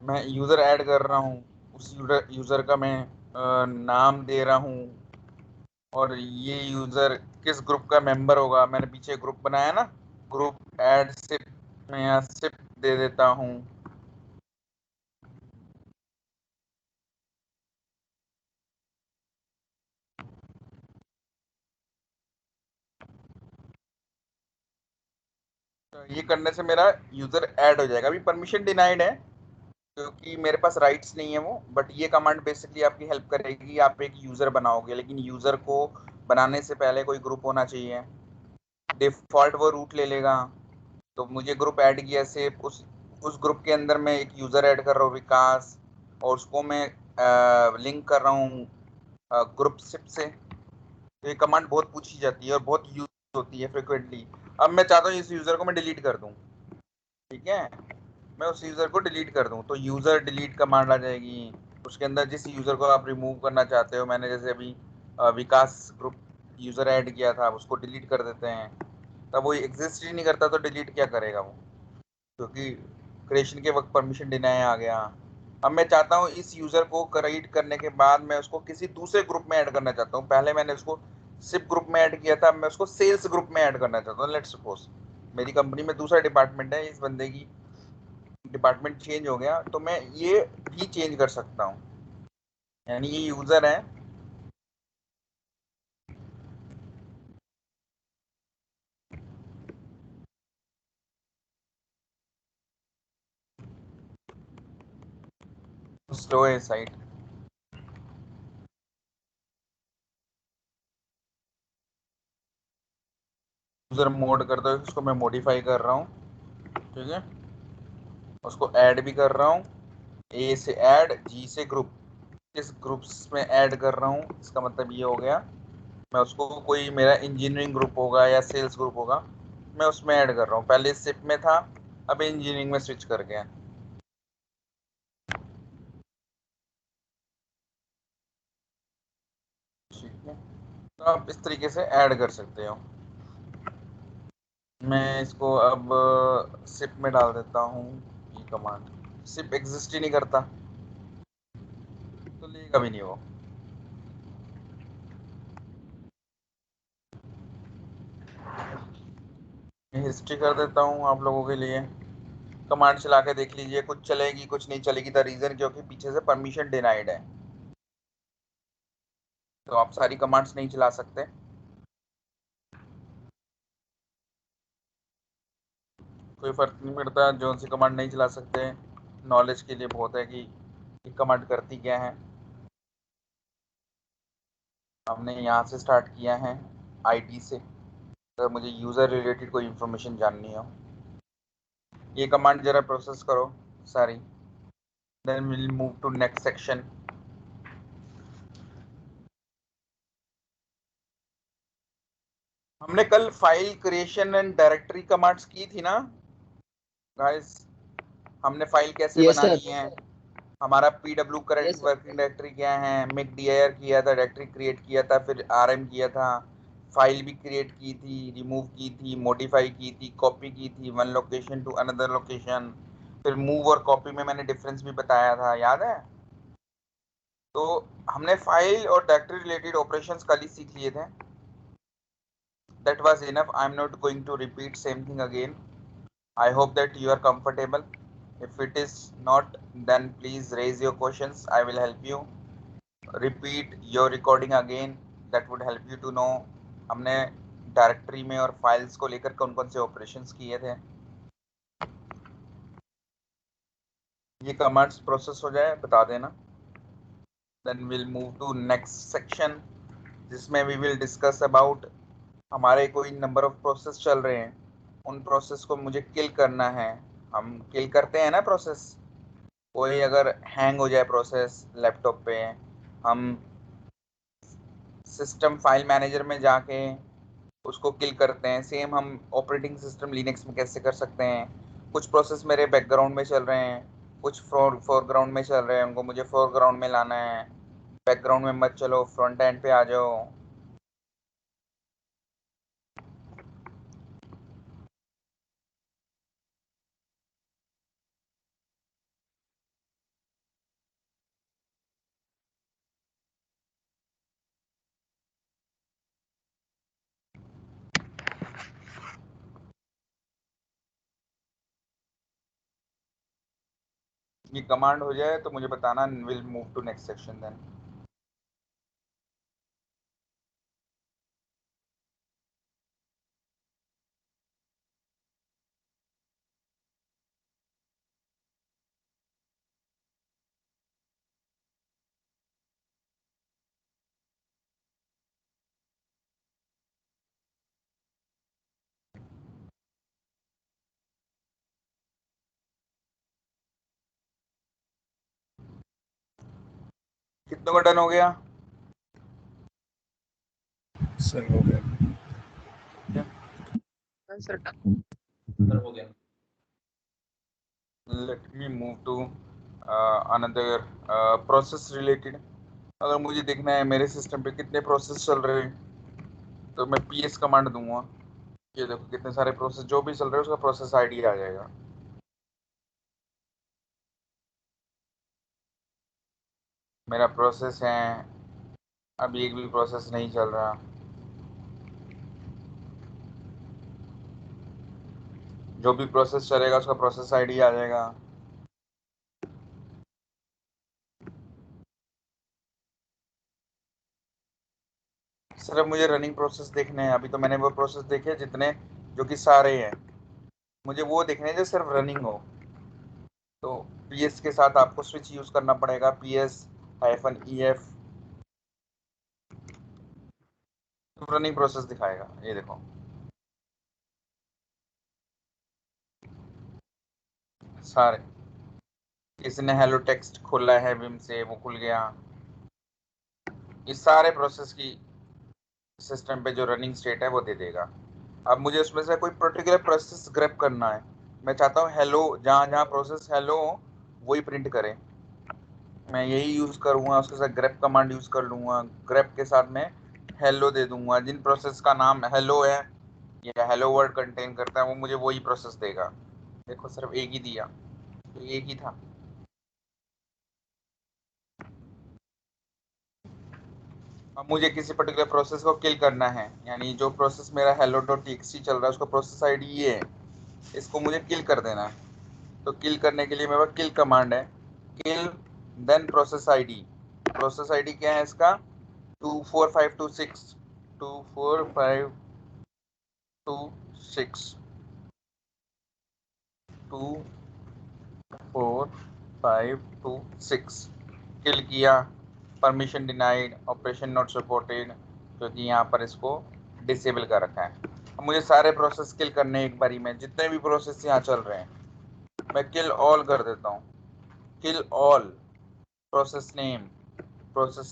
Speaker 1: मैं यूज़र ऐड कर रहा हूँ, उस यूज़र का मैं नाम दे रहा हूँ, और ये यूज़र किस ग्रुप का मेंबर होगा, मैंने पीछे ग्रुप बनाया ना, ग्रुप ऐड सिप, मैं यहाँ सिप दे देता हूँ। तो ये करने से मेरा यूज़र ऐड हो जाएगा। अभी परमिशन डिनाइड है क्योंकि मेरे पास राइट्स नहीं है वो, बट ये कमांड बेसिकली आपकी हेल्प करेगी। आप एक यूज़र बनाओगे, लेकिन यूज़र को बनाने से पहले कोई ग्रुप होना चाहिए। डिफ़ॉल्ट वो रूट ले लेगा, तो मुझे ग्रुप ऐड किया से उस ग्रुप के अंदर मैं एक यूज़र ऐड कर रहा हूँ विकास, और उसको मैं लिंक कर रहा हूँ ग्रुप सिप से। तो ये कमांड बहुत पूछी जाती है और बहुत होती है फ्रिक्वेंटली। अब मैं चाहता हूँ इस यूजर को मैं डिलीट कर दूं, ठीक है, मैं उस यूजर को डिलीट कर दूं, तो यूजर डिलीट कमांड आ जाएगी। उसके अंदर जिस यूजर को आप रिमूव करना चाहते हो, मैंने जैसे अभी विकास ग्रुप यूजर ऐड किया था, उसको डिलीट कर देते हैं, तब वो एग्जिस्ट ही नहीं करता, तो डिलीट क्या करेगा वो, क्योंकि क्रिएशन के वक्त परमिशन डिनाई आ गया। अब मैं चाहता हूँ इस यूजर को क्रिएट करने के बाद मैं उसको किसी दूसरे ग्रुप में ऐड करना चाहता हूँ। पहले मैंने उसको सिप ग्रुप में ऐड किया था, अब मैं उसको सेल्स ग्रुप में ऐड करना चाहता हूँ। लेट्स सपोज मेरी कंपनी में दूसरा डिपार्टमेंट है, इस बंदे की डिपार्टमेंट चेंज हो गया, तो मैं ये भी चेंज कर सकता हूँ। यानी ये यूजर है, स्लो है साइट, यूजर मोड कर दो, इसको मैं मॉडिफाई कर रहा हूँ, ठीक है, उसको ऐड भी कर रहा हूँ, ए से ऐड, जी से ग्रुप, किस ग्रुप्स में ऐड कर रहा हूँ, इसका मतलब ये हो गया मैं उसको, कोई मेरा इंजीनियरिंग ग्रुप होगा या सेल्स ग्रुप होगा, मैं उसमें ऐड कर रहा हूँ। पहले सिप में था, अब इंजीनियरिंग में स्विच कर गया, ठीक है। तो आप इस तरीके से ऐड कर सकते हो। मैं इसको अब सिप में डाल देता हूँ, ये कमांड, सिप एग्जिस्ट ही नहीं करता, तो लेगा भी नहीं वो। हिस्ट्री कर देता हूँ आप लोगों के लिए, कमांड चला के देख लीजिए, कुछ चलेगी कुछ नहीं चलेगी। द रीजन क्योंकि पीछे से परमिशन डिनाइड है, तो आप सारी कमांड्स नहीं चला सकते। कोई फर्क नहीं पड़ता जो सी कमांड नहीं चला सकते, नॉलेज के लिए बहुत है कि ये कमांड करती क्या है। हमने यहाँ से स्टार्ट किया है आईडी से, अगर मुझे यूज़र रिलेटेड कोई इन्फॉर्मेशन जाननी हो, ये कमांड जरा प्रोसेस करो सारी, then will move to next section. हमने कल file creation and directory commands की थी ना गाइस, हमने फाइल कैसे
Speaker 5: यस
Speaker 1: बनानी
Speaker 5: सर।
Speaker 1: है, हमारा PW
Speaker 5: yes
Speaker 1: current
Speaker 5: sir.
Speaker 1: Working directory क्या है, मिक डीआईआर किया था, डायरेक्टरी क्रिएट किया था, फिर आरएम किया था, फाइल भी क्रिएट की थी, रिमूव की थी, मॉडिफाई की थी, कॉपी की थी one location to another location, फिर मूव और कॉपी में मैंने डिफरेंस भी बताया था, याद है। तो हमने फाइल और डायरेक्टरी रिलेटेड ऑपरेशंस कल ही सीख लिए थे। That was enough, I am not going to repeat same thing again. I hope that you are comfortable. If it is not, then please raise your questions. I will help you. Repeat your recording again. That would help you to know हमने directory में और files को लेकर कौन कौन से operations किए थे। ये कमांड्स प्रोसेस हो जाए बता देना, then we'll move to next section जिसमें we will discuss about हमारे कोई नंबर ऑफ प्रोसेस चल रहे हैं, उन प्रोसेस को मुझे किल करना है। हम किल करते हैं ना प्रोसेस, कोई अगर हैंग हो जाए प्रोसेस लैपटॉप पे, हम सिस्टम फाइल मैनेजर में जाके उसको किल करते हैं। सेम हम ऑपरेटिंग सिस्टम लिनक्स में कैसे कर सकते हैं। कुछ प्रोसेस मेरे बैकग्राउंड में चल रहे हैं, कुछ फोरग्राउंड में चल रहे हैं, उनको मुझे फोरग्राउंड में लाना है। बैकग्राउंड में मत चलो, फ्रंट एंड पे आ जाओ। ये कमांड हो जाए तो मुझे बताना, will move to next section then. कितनों का डन हो गया
Speaker 10: सर हो गया।
Speaker 6: सर
Speaker 8: सर हो गया।
Speaker 1: Let me move to another process related. अगर मुझे देखना है मेरे सिस्टम पे कितने प्रोसेस चल रहे हैं तो मैं PS कमांड दूंगा। ये देखो कितने सारे प्रोसेस जो भी चल रहे हैं उसका प्रोसेस आईडी आ जाएगा। मेरा प्रोसेस है, अभी एक भी प्रोसेस नहीं चल रहा। जो भी प्रोसेस चलेगा उसका प्रोसेस आईडी आ जाएगा। सिर्फ मुझे रनिंग प्रोसेस देखने हैं। अभी तो मैंने वो प्रोसेस देखे जितने जो कि सारे हैं, मुझे वो देखने हैं जो सिर्फ रनिंग हो। तो PS के साथ आपको स्विच यूज करना पड़ेगा, PS-EF। तो रनिंग प्रोसेस दिखाएगा, ये देखो सारे। किसी ने हेलो टेक्स्ट खोला है विम से, वो खुल गया। इस सारे प्रोसेस की सिस्टम पे जो रनिंग स्टेट है वो दे देगा। अब मुझे उसमें से कोई पर्टिकुलर प्रोसेस ग्रैब करना है। मैं चाहता हूँ हेलो, जहाँ जहाँ प्रोसेस हेलो हो वही प्रिंट करे। मैं यही यूज करूंगा, उसके साथ ग्रेप कमांड यूज कर लूंगा। ग्रेप के साथ मैं हेलो दे दूंगा। जिन प्रोसेस का नाम हेलो है या हेलो वर्ड कंटेन करता है वो मुझे वही प्रोसेस देगा। देखो सिर्फ एक ही दिया, तो एक ही था। अब मुझे किसी पर्टिकुलर प्रोसेस को किल करना है, यानी जो प्रोसेस मेरा hello.txt चल रहा है उसका प्रोसेस आईडी ये है, इसको मुझे किल कर देना है। तो किल करने के लिए मेरे पास किल कमांड है, kill then process ID. Process ID क्या है इसका? 24526 24526 24526 किल किया। Permission denied, operation not supported, क्योंकि यहाँ पर इसको डिसेबल कर रखा है। अब मुझे सारे प्रोसेस किल करने एक बारी में, जितने भी प्रोसेस यहाँ चल रहे हैं मैं किल ऑल कर देता हूँ। Kill all. प्रोसेस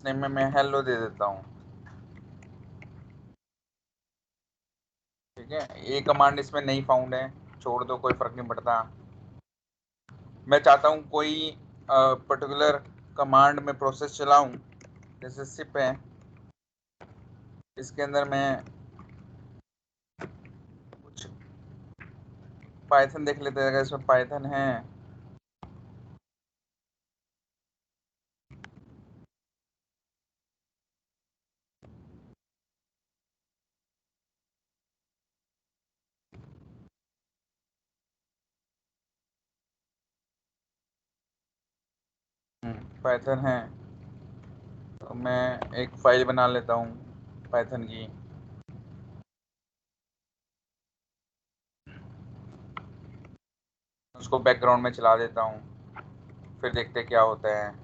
Speaker 1: नेम में मैं हेलो दे देता हूँ। ठीक है, ये कमांड इसमें नहीं फाउंड है, छोड़ दो, कोई फर्क नहीं पड़ता। मैं चाहता हूँ कोई पर्टिकुलर कमांड में प्रोसेस चलाऊं, जैसे सिप है, इसके अंदर मैं कुछ पाइथन देख लेते हैं। अगर इसमें पाइथन है पाइथन है तो मैं एक फाइल बना लेता हूँ पाइथन की। उसको बैकग्राउंड में चला देता हूँ, फिर देखते क्या होता है।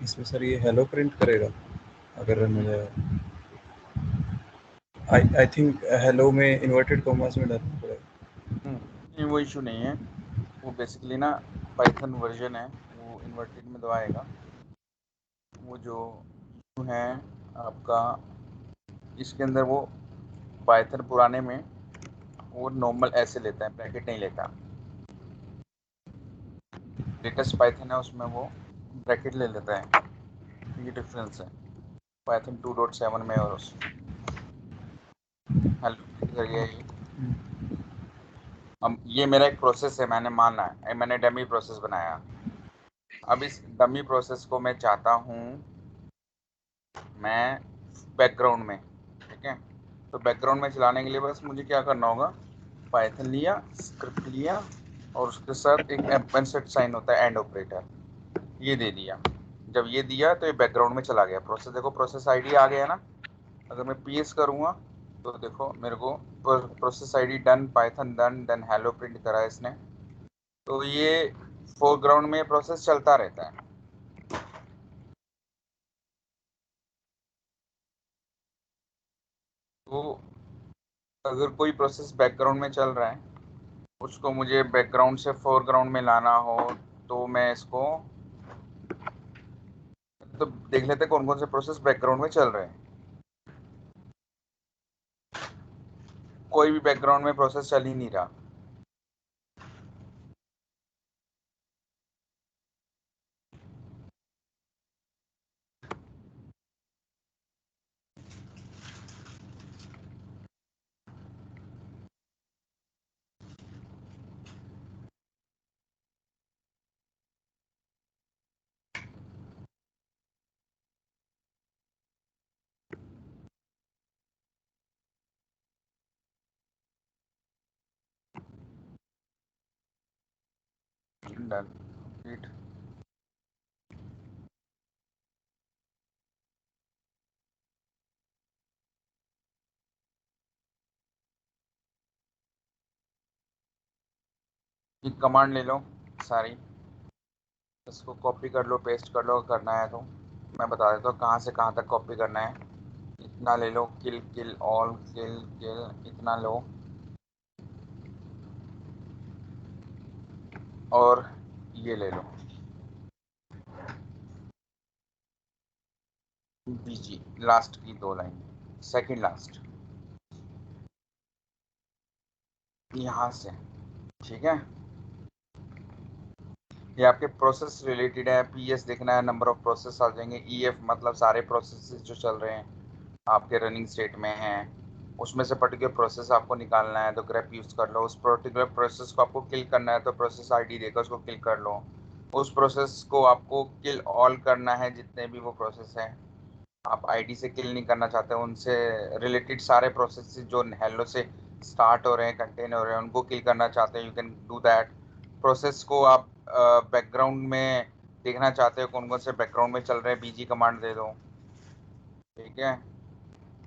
Speaker 10: इसमें सर ये हेलो प्रिंट करेगा अगर रन हो जाएगा। आई थिंक हेलो में इन्वर्टेड कॉमास में डालना पड़ेगा।
Speaker 1: नहीं वो इशू नहीं है, वो बेसिकली ना पाइथन वर्जन है, वो इन्वर्टेड में दबाएगा। वो जो इशू है आपका इसके अंदर, वो पाइथन पुराने में वो नॉर्मल ऐसे लेता है, ब्रैकेट नहीं लेता। लेटेस्ट पाइथन है उसमें वो ब्रैकेट ले लेता है, ये डिफरेंस है पाइथन 2.7 में और उस हेलो करिए ये। अब ये मेरा एक प्रोसेस है, मैंने माना है, मैंने डमी प्रोसेस बनाया। अब इस डमी प्रोसेस को मैं चाहता हूँ मैं बैकग्राउंड में, ठीक है। तो बैकग्राउंड में चलाने के लिए बस मुझे क्या करना होगा, पाइथन लिया, स्क्रिप्ट लिया और उसके साथ एक एम्परसेंड साइन होता है एंड ऑपरेटर, ये दे दिया। जब ये दिया तो ये बैकग्राउंड में चला गया प्रोसेस। देखो प्रोसेस आईडी आ गया ना। अगर मैं पीएस करूँगा तो देखो मेरे को process ID done, Python done, then hello print करा है इसने। तो ये फोरग्राउंड में प्रोसेस चलता रहता है। तो अगर कोई प्रोसेस बैकग्राउंड में चल रहा है, उसको मुझे बैकग्राउंड से फोरग्राउंड में लाना हो, तो मैं इसको तो देख लेते हैं कौन कौन से प्रोसेस बैकग्राउंड में चल रहे हैं। कोई भी बैकग्राउंड में प्रोसेस चल ही नहीं रहा। Done complete. एक कमांड ले लो सारी, इसको कॉपी कर लो, पेस्ट कर लो करना है तो। मैं बता देता हूँ कहाँ से कहाँ तक कॉपी करना है। इतना ले लो, किल किल ऑल किल किल, इतना लो। और ये ले लो बीजी, लास्ट की 2 लाइन, सेकंड लास्ट, यहाँ से, ठीक है। ये आपके प्रोसेस रिलेटेड है। पीएस देखना है, नंबर ऑफ प्रोसेस आ जाएंगे। ईएफ मतलब सारे प्रोसेस जो चल रहे हैं आपके रनिंग स्टेट में हैं, उसमें से पर्टिकुलर प्रोसेस आपको निकालना है तो ग्रेप यूज़ कर लो। उस पर्टिकुलर प्रोसेस को आपको किल करना है तो प्रोसेस आईडी देकर उसको किल कर लो। उस प्रोसेस को आपको किल ऑल करना है, जितने भी वो प्रोसेस हैं। आप आईडी से किल नहीं करना चाहते, उनसे रिलेटेड सारे प्रोसेस जो हेलो से स्टार्ट हो रहे हैं, कंटेन हो रहे हैं, उनको किल करना चाहते हैं, you can do that. Process को आप बैकग्राउंड में देखना चाहते हो कौन कौन से बैकग्राउंड में चल रहे हैं, बीजी कमांड दे दो, ठीक है।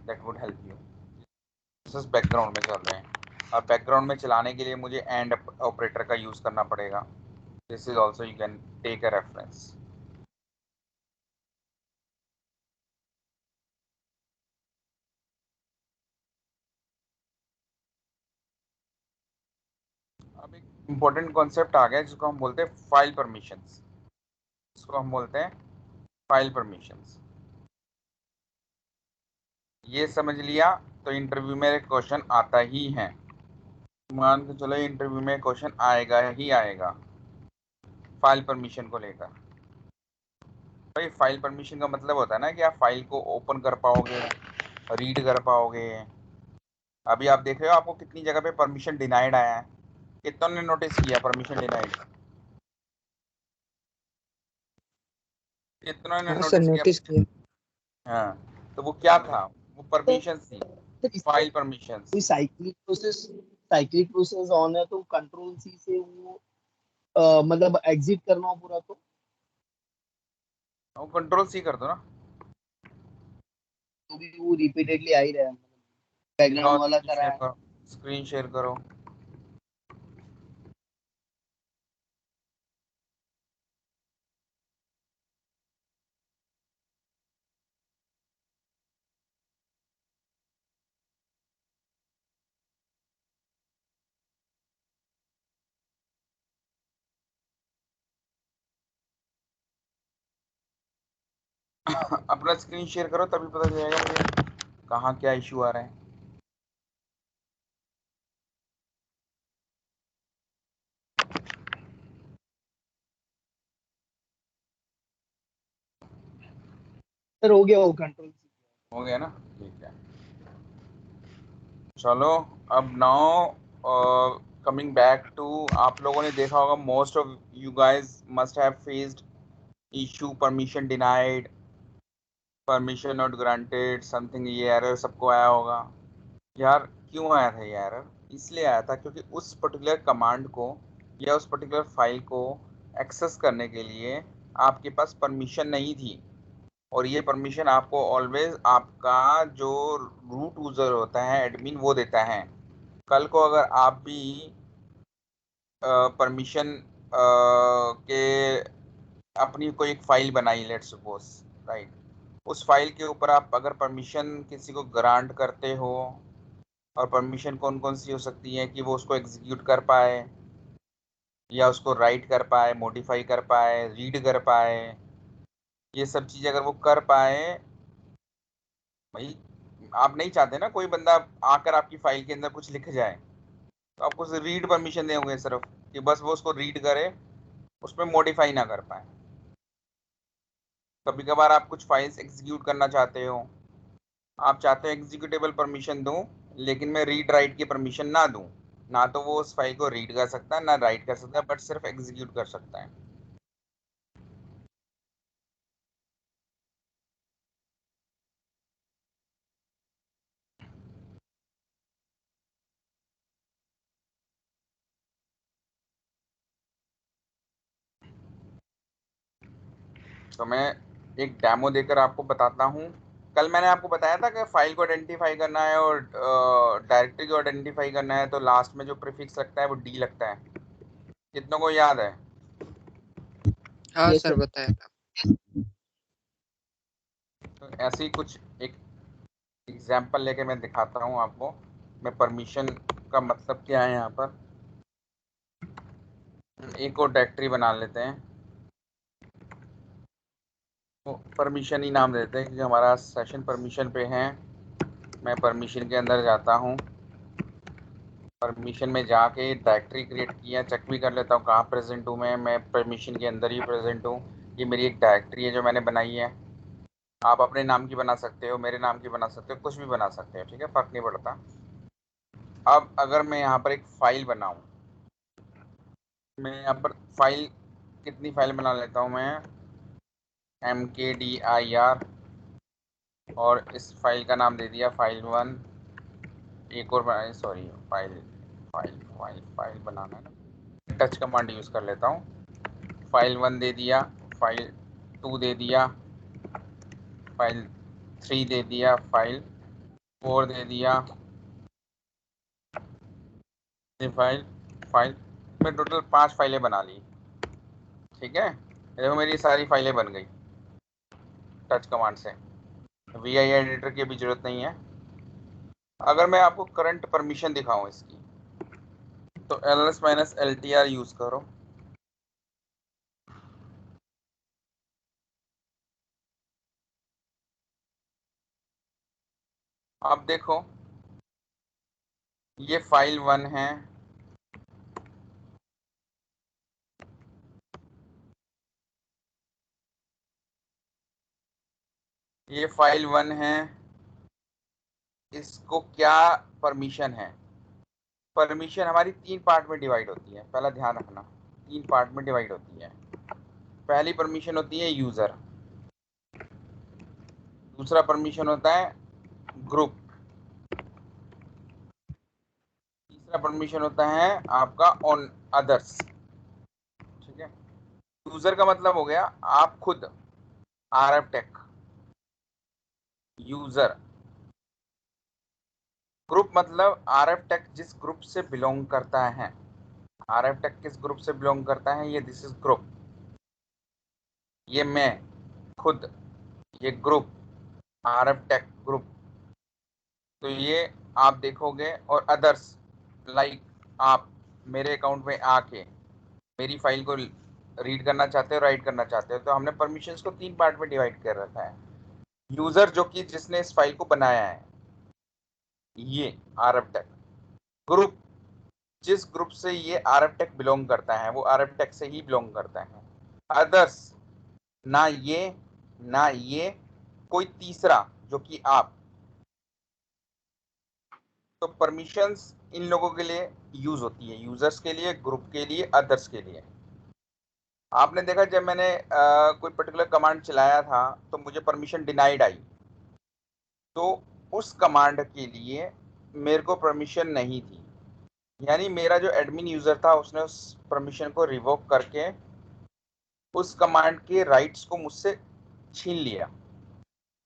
Speaker 1: That would help you. Process background में चल रहे हैं और बैकग्राउंड में चलाने के लिए मुझे एंड ऑपरेटर का यूज़ करना पड़ेगा। This is also you can take a reference. अब एक इम्पोर्टेंट कॉन्सेप्ट आ गया जिसको हम बोलते हैं फाइल परमिशंस। इसको हम बोलते हैं फाइल परमिशंस। ये समझ लिया तो इंटरव्यू में क्वेश्चन आता ही है। मान के चलो इंटरव्यू में क्वेश्चन आएगा ही आएगा फाइल परमिशन को लेकर। भाई फाइल परमिशन का मतलब होता है ना कि आप फाइल को ओपन कर पाओगे, रीड कर पाओगे। अभी आप देख रहे हो आपको कितनी जगह पे परमिशन डिनाइड आया है, कितनों ने नोटिस किया परमिशन डिनाइड, कितनों ने
Speaker 5: हाँ सर,
Speaker 1: नोटिस किया।
Speaker 5: नोटिस किया।
Speaker 1: हाँ, तो वो क्या था, वो परमिशन थी,
Speaker 5: सर इसमें
Speaker 1: फाइल परमिशंस।
Speaker 5: कोई साइक्लिक प्रोसेस ऑन है तो कंट्रोल सी से वो मतलब एग्जिट करना हो पूरा
Speaker 1: वो कंट्रोल सी कर दो ना।
Speaker 5: तो भी वो रिपीटेडली आ ही रहा है,
Speaker 1: दिखाओ,
Speaker 5: बैकग्राउंड वाला
Speaker 1: स्क्रीन
Speaker 5: करा
Speaker 1: शेयर
Speaker 5: है।
Speaker 1: करो, स्क्रीन शेयर करो। अपना स्क्रीन शेयर करो तभी पता चलेगा मुझे कहाँ क्या इशू आ रहा है।
Speaker 5: सर हो गया वो कंट्रोल
Speaker 1: हो गया ना, ठीक है। चलो अब नाउ कमिंग बैक टू, आप लोगों ने देखा होगा most of you guys must have faced issue permission denied, permission not granted something, ये एरर सबको आया होगा। यार क्यों आया था ये एरर? इसलिए आया था क्योंकि उस पर्टिकुलर कमांड को या उस पर्टिकुलर फाइल को एक्सेस करने के लिए आपके पास परमिशन नहीं थी, और ये परमिशन आपको ऑलवेज आपका जो रूट यूजर होता है एडमिन वो देता है। कल को अगर आप भी परमिशन के अपनी कोई एक फाइल बनाई, लेट्स सपोज, राइट, उस फाइल के ऊपर आप अगर परमिशन किसी को ग्रांट करते हो, और परमिशन कौन कौन सी हो सकती है कि वो उसको एग्जीक्यूट कर पाए, या उसको राइट कर पाए, मॉडिफाई कर पाए, रीड कर पाए, ये सब चीज़ें अगर वो कर पाए, भाई आप नहीं चाहते ना कोई बंदा आकर आपकी फाइल के अंदर कुछ लिख जाए, तो आपको सिर्फ रीड परमिशन देंगे सिर्फ, कि बस वो उसको रीड करे, उसमें मॉडिफाई ना कर पाए। कभी कभार आप कुछ फाइल्स एग्जीक्यूट करना चाहते हो, आप चाहते हो एग्जीक्यूटेबल परमिशन दूं, लेकिन मैं रीड राइट की परमिशन ना दूं, ना तो वो उस फाइल को रीड कर सकता है ना राइट कर सकता है, बट सिर्फ एग्जीक्यूट कर सकता है। तो मैं एक डेमो देकर आपको बताता हूँ। कल मैंने आपको बताया था कि फाइल को आइडेंटिफाई करना है और डायरेक्टरी को आइडेंटिफाई करना है, तो लास्ट में जो प्रीफिक्स लगता है वो डी लगता है। कितनों को याद है?
Speaker 6: हाँ
Speaker 5: यस
Speaker 6: सर
Speaker 5: सर।
Speaker 6: बताया था।
Speaker 1: तो ऐसे ही कुछ एक एग्जाम्पल लेके मैं दिखाता हूँ आपको, मैं परमिशन का मतलब क्या है यहाँ पर। एक और डायरेक्टरी बना लेते हैं, तो परमिशन ही नाम देते हैं क्योंकि हमारा सेशन परमिशन पे है। मैं परमिशन के अंदर जाता हूँ, परमिशन में जाके डायरेक्टरी क्रिएट किया, चेक भी कर लेता हूँ कहाँ प्रेजेंट हूँ मैं परमिशन के अंदर ही प्रेजेंट हूँ। ये मेरी एक डायरेक्टरी है जो मैंने बनाई है। आप अपने नाम की बना सकते हो, मेरे नाम की बना सकते हो, कुछ भी बना सकते हो, ठीक है, फर्क नहीं पड़ता। अब अगर मैं यहाँ पर एक फाइल बनाऊँ, मैं यहाँ पर फाइल, कितनी फाइल बना लेता हूँ मैं, mkdir, और इस फाइल का नाम दे दिया फाइल 1। एक और बनाई, sorry, file file file file बनाना है ना, टच कमांड यूज़ कर लेता हूँ। फाइल 1 दे दिया, फाइल 2 दे दिया, फाइल 3 दे दिया, फाइल 4 दे दिया, फाइल फाइल मैं टोटल 5 फाइलें बना ली, ठीक है। देखो मेरी सारी फाइलें बन गई टच कमांड से, VI एडिटर की भी जरूरत नहीं है। अगर मैं आपको करंट परमिशन दिखाऊं इसकी, तो ls-ltr यूज करो। अब देखो ये फाइल 1 है, ये फाइल 1 है, इसको क्या परमिशन है? परमिशन हमारी 3 पार्ट में डिवाइड होती है, पहला ध्यान रखना, 3 पार्ट में डिवाइड होती है। पहली परमिशन होती है यूजर, दूसरा परमिशन होता है ग्रुप, तीसरा परमिशन होता है आपका ऑन अदर्स, ठीक है। यूजर का मतलब हो गया आप खुद, RF टेक यूजर। ग्रुप मतलब RF टेक जिस ग्रुप से बिलोंग करता है, RF टेक किस ग्रुप से बिलोंग करता है, ये दिस इज ग्रुप, ये मैं खुद, ये ग्रुप, RF टेक ग्रुप। तो ये आप देखोगे, और अदर्स लाइक आप मेरे अकाउंट में आके मेरी फाइल को रीड करना चाहते हो, राइट करना चाहते हो। तो हमने परमिशंस को 3 पार्ट में डिवाइड कर रखा है। यूजर जो कि जिसने इस फाइल को बनाया है, ये RFTech। ग्रुप, जिस ग्रुप से ये RFTech बिलोंग करता है वो RFTech से ही बिलोंग करता है। अदर्स, ना ये कोई तीसरा जो कि आप। तो परमिशंस इन लोगों के लिए यूज होती है, यूजर्स के लिए, ग्रुप के लिए, अदर्स के लिए। आपने देखा जब मैंने कोई पर्टिकुलर कमांड चलाया था तो मुझे परमिशन डिनाइड आई, तो उस कमांड के लिए मेरे को परमिशन नहीं थी, यानी मेरा जो एडमिन यूजर था उसने उस परमिशन को रिवोक करके उस कमांड के राइट्स को मुझसे छीन लिया,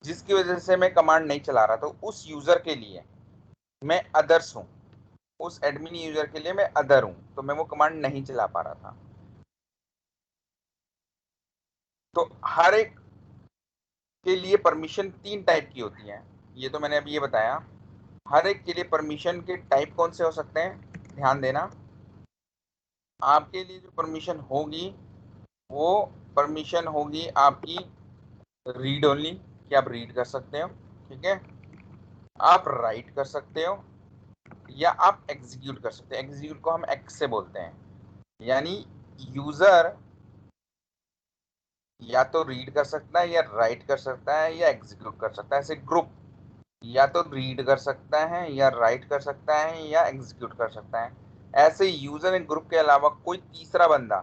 Speaker 1: जिसकी वजह से मैं कमांड नहीं चला रहा। तो उस यूजर के लिए मैं अदर्स हूँ, उस एडमिन यूजर के लिए मैं अदर हूँ, तो मैं वो कमांड नहीं चला पा रहा था। तो हर एक के लिए परमिशन 3 टाइप की होती है, ये तो मैंने अभी ये बताया। हर एक के लिए परमिशन के टाइप कौन से हो सकते हैं, ध्यान देना। आपके लिए जो परमिशन होगी वो परमिशन होगी आपकी रीड ओनली, कि आप रीड कर सकते हो, ठीक है। आप राइट कर सकते हो या आप एग्जीक्यूट कर सकते हो। एग्जीक्यूट को हम एक्स से बोलते हैं, यानी यूजर या तो रीड कर सकता है या राइट कर सकता है या एग्जीक्यूट कर सकता है। ऐसे ग्रुप या तो रीड कर सकता है या राइट कर सकता है या एग्जीक्यूट कर सकता है। ऐसे यूजर एंड ग्रुप के अलावा कोई तीसरा बंदा,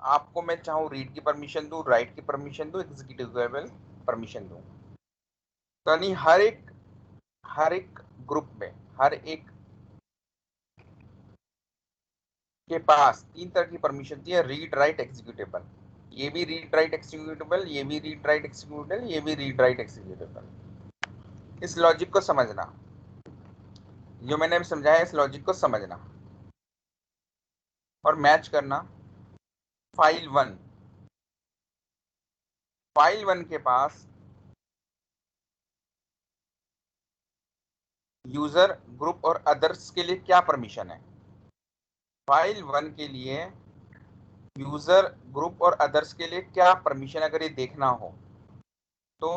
Speaker 1: आपको मैं चाहूँ रीड की परमिशन दूं, राइट की परमिशन दूं, एग्जीक्यूटिव परमिशन दूं। तो यानी हर एक ग्रुप में हर एक के पास 3 तरह की परमिशन थी, रीड, राइट, एग्जीक्यूटेबल। ये भी रीड राइट एक्सिक्यूटेबल, ये भी रीड राइट एक्सिक्यूटेबल, ये भी रीड राइट एक्सिक्यूटेबल। इस लॉजिक को समझना, जो मैंने अभी समझाया, इस लॉजिक को समझना और मैच करना। फाइल 1 के पास यूजर, ग्रुप और अदर्स के लिए क्या परमिशन है। फाइल 1 के लिए यूजर, ग्रुप और अदर्स के लिए क्या परमिशन, अगर ये देखना हो तो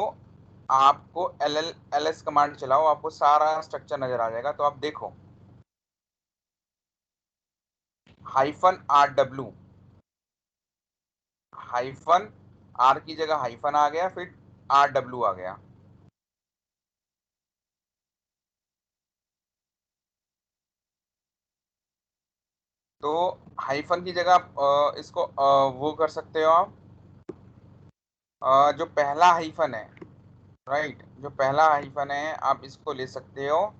Speaker 1: आपको ls कमांड चलाओ, आपको सारा स्ट्रक्चर नजर आ जाएगा। तो आप देखो, -rw, -r की जगह हाइफन आ गया, फिर rw आ गया। तो हाइफन की जगह इसको वो कर सकते हो आप, जो पहला हाइफन है, राइट, जो पहला हाइफन है आप इसको ले सकते हो।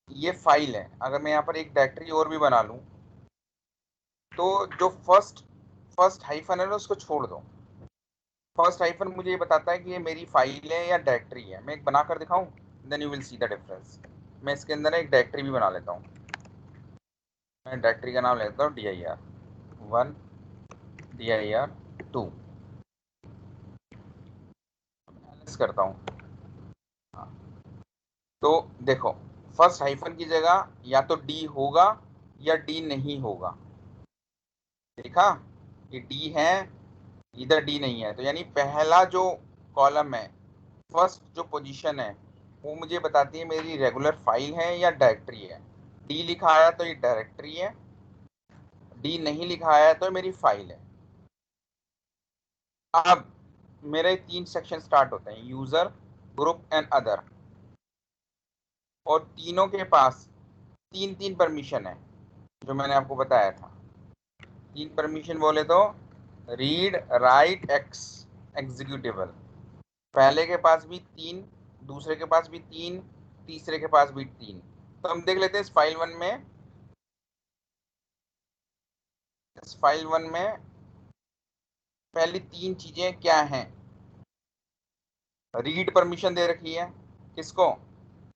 Speaker 1: ये फाइल है, अगर मैं यहाँ पर एक डायरेक्टरी और भी बना लूँ तो जो फर्स्ट हाइफन है ना उसको छोड़ दो। फर्स्ट हाइफन मुझे ये बताता है कि ये मेरी फाइल है या डायरेक्टरी है। मैं एक बना कर दिखाऊं, then you will see the difference. मैं इसके अंदर एक डायरेक्टरी भी बना लेता हूँ। मैं डायरेक्टरी का नाम लेता हूँ dir1, dir2 करता हूँ। तो देखो, फर्स्ट हाइफन की जगह या तो डी होगा या डी नहीं होगा। देखा, ये डी है, इधर डी नहीं है। तो यानी पहला जो कॉलम है, फर्स्ट जो पोजीशन है, वो मुझे बताती है मेरी रेगुलर फाइल है या डायरेक्टरी है। डी लिखा आया तो ये डायरेक्टरी है, डी नहीं लिखा आया तो मेरी फाइल है। अब मेरे 3 सेक्शन स्टार्ट होते हैं, यूजर, ग्रुप एंड अदर, और तीनों के पास 3 परमिशन है, जो मैंने आपको बताया था। 3 परमिशन बोले तो रीड, राइट, एग्जीक्यूटेबल। पहले के पास भी 3, दूसरे के पास भी 3, तीसरे के पास भी 3। तो हम देख लेते हैं इस फाइल 1 में पहली 3 चीजें क्या हैं। रीड परमिशन दे रखी है, किसको,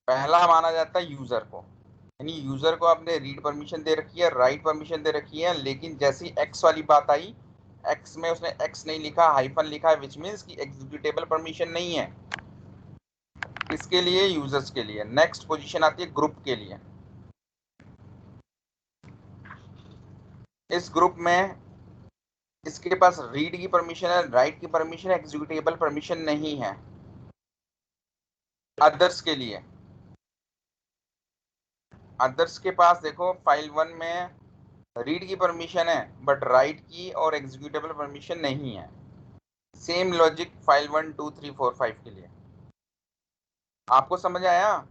Speaker 1: पहला माना जाता है यूजर को, यानी यूजर को आपने रीड परमिशन दे रखी है, राइट परमिशन दे रखी है। लेकिन जैसी एक्स वाली बात आई, एक्स में उसने एक्स नहीं लिखा, हाइफन लिखा है, विच मीन्स कि एग्जीक्यूटेबल परमिशन नहीं है। इसके लिए, यूजर्स के लिए। नेक्स्ट पोजीशन आती है ग्रुप के लिए। इस ग्रुप में इसके पास रीड की परमिशन है, राइट की परमिशन है, एग्जीक्यूटेबल परमिशन नहीं है अदर्स के लिए। अदर्स के पास देखो फाइल 1 में रीड की परमिशन है बट राइट की और एग्जीक्यूटेबल परमिशन नहीं है। सेम लॉजिक फाइल 1 2 3 4 5 के लिए। आपको समझ आया?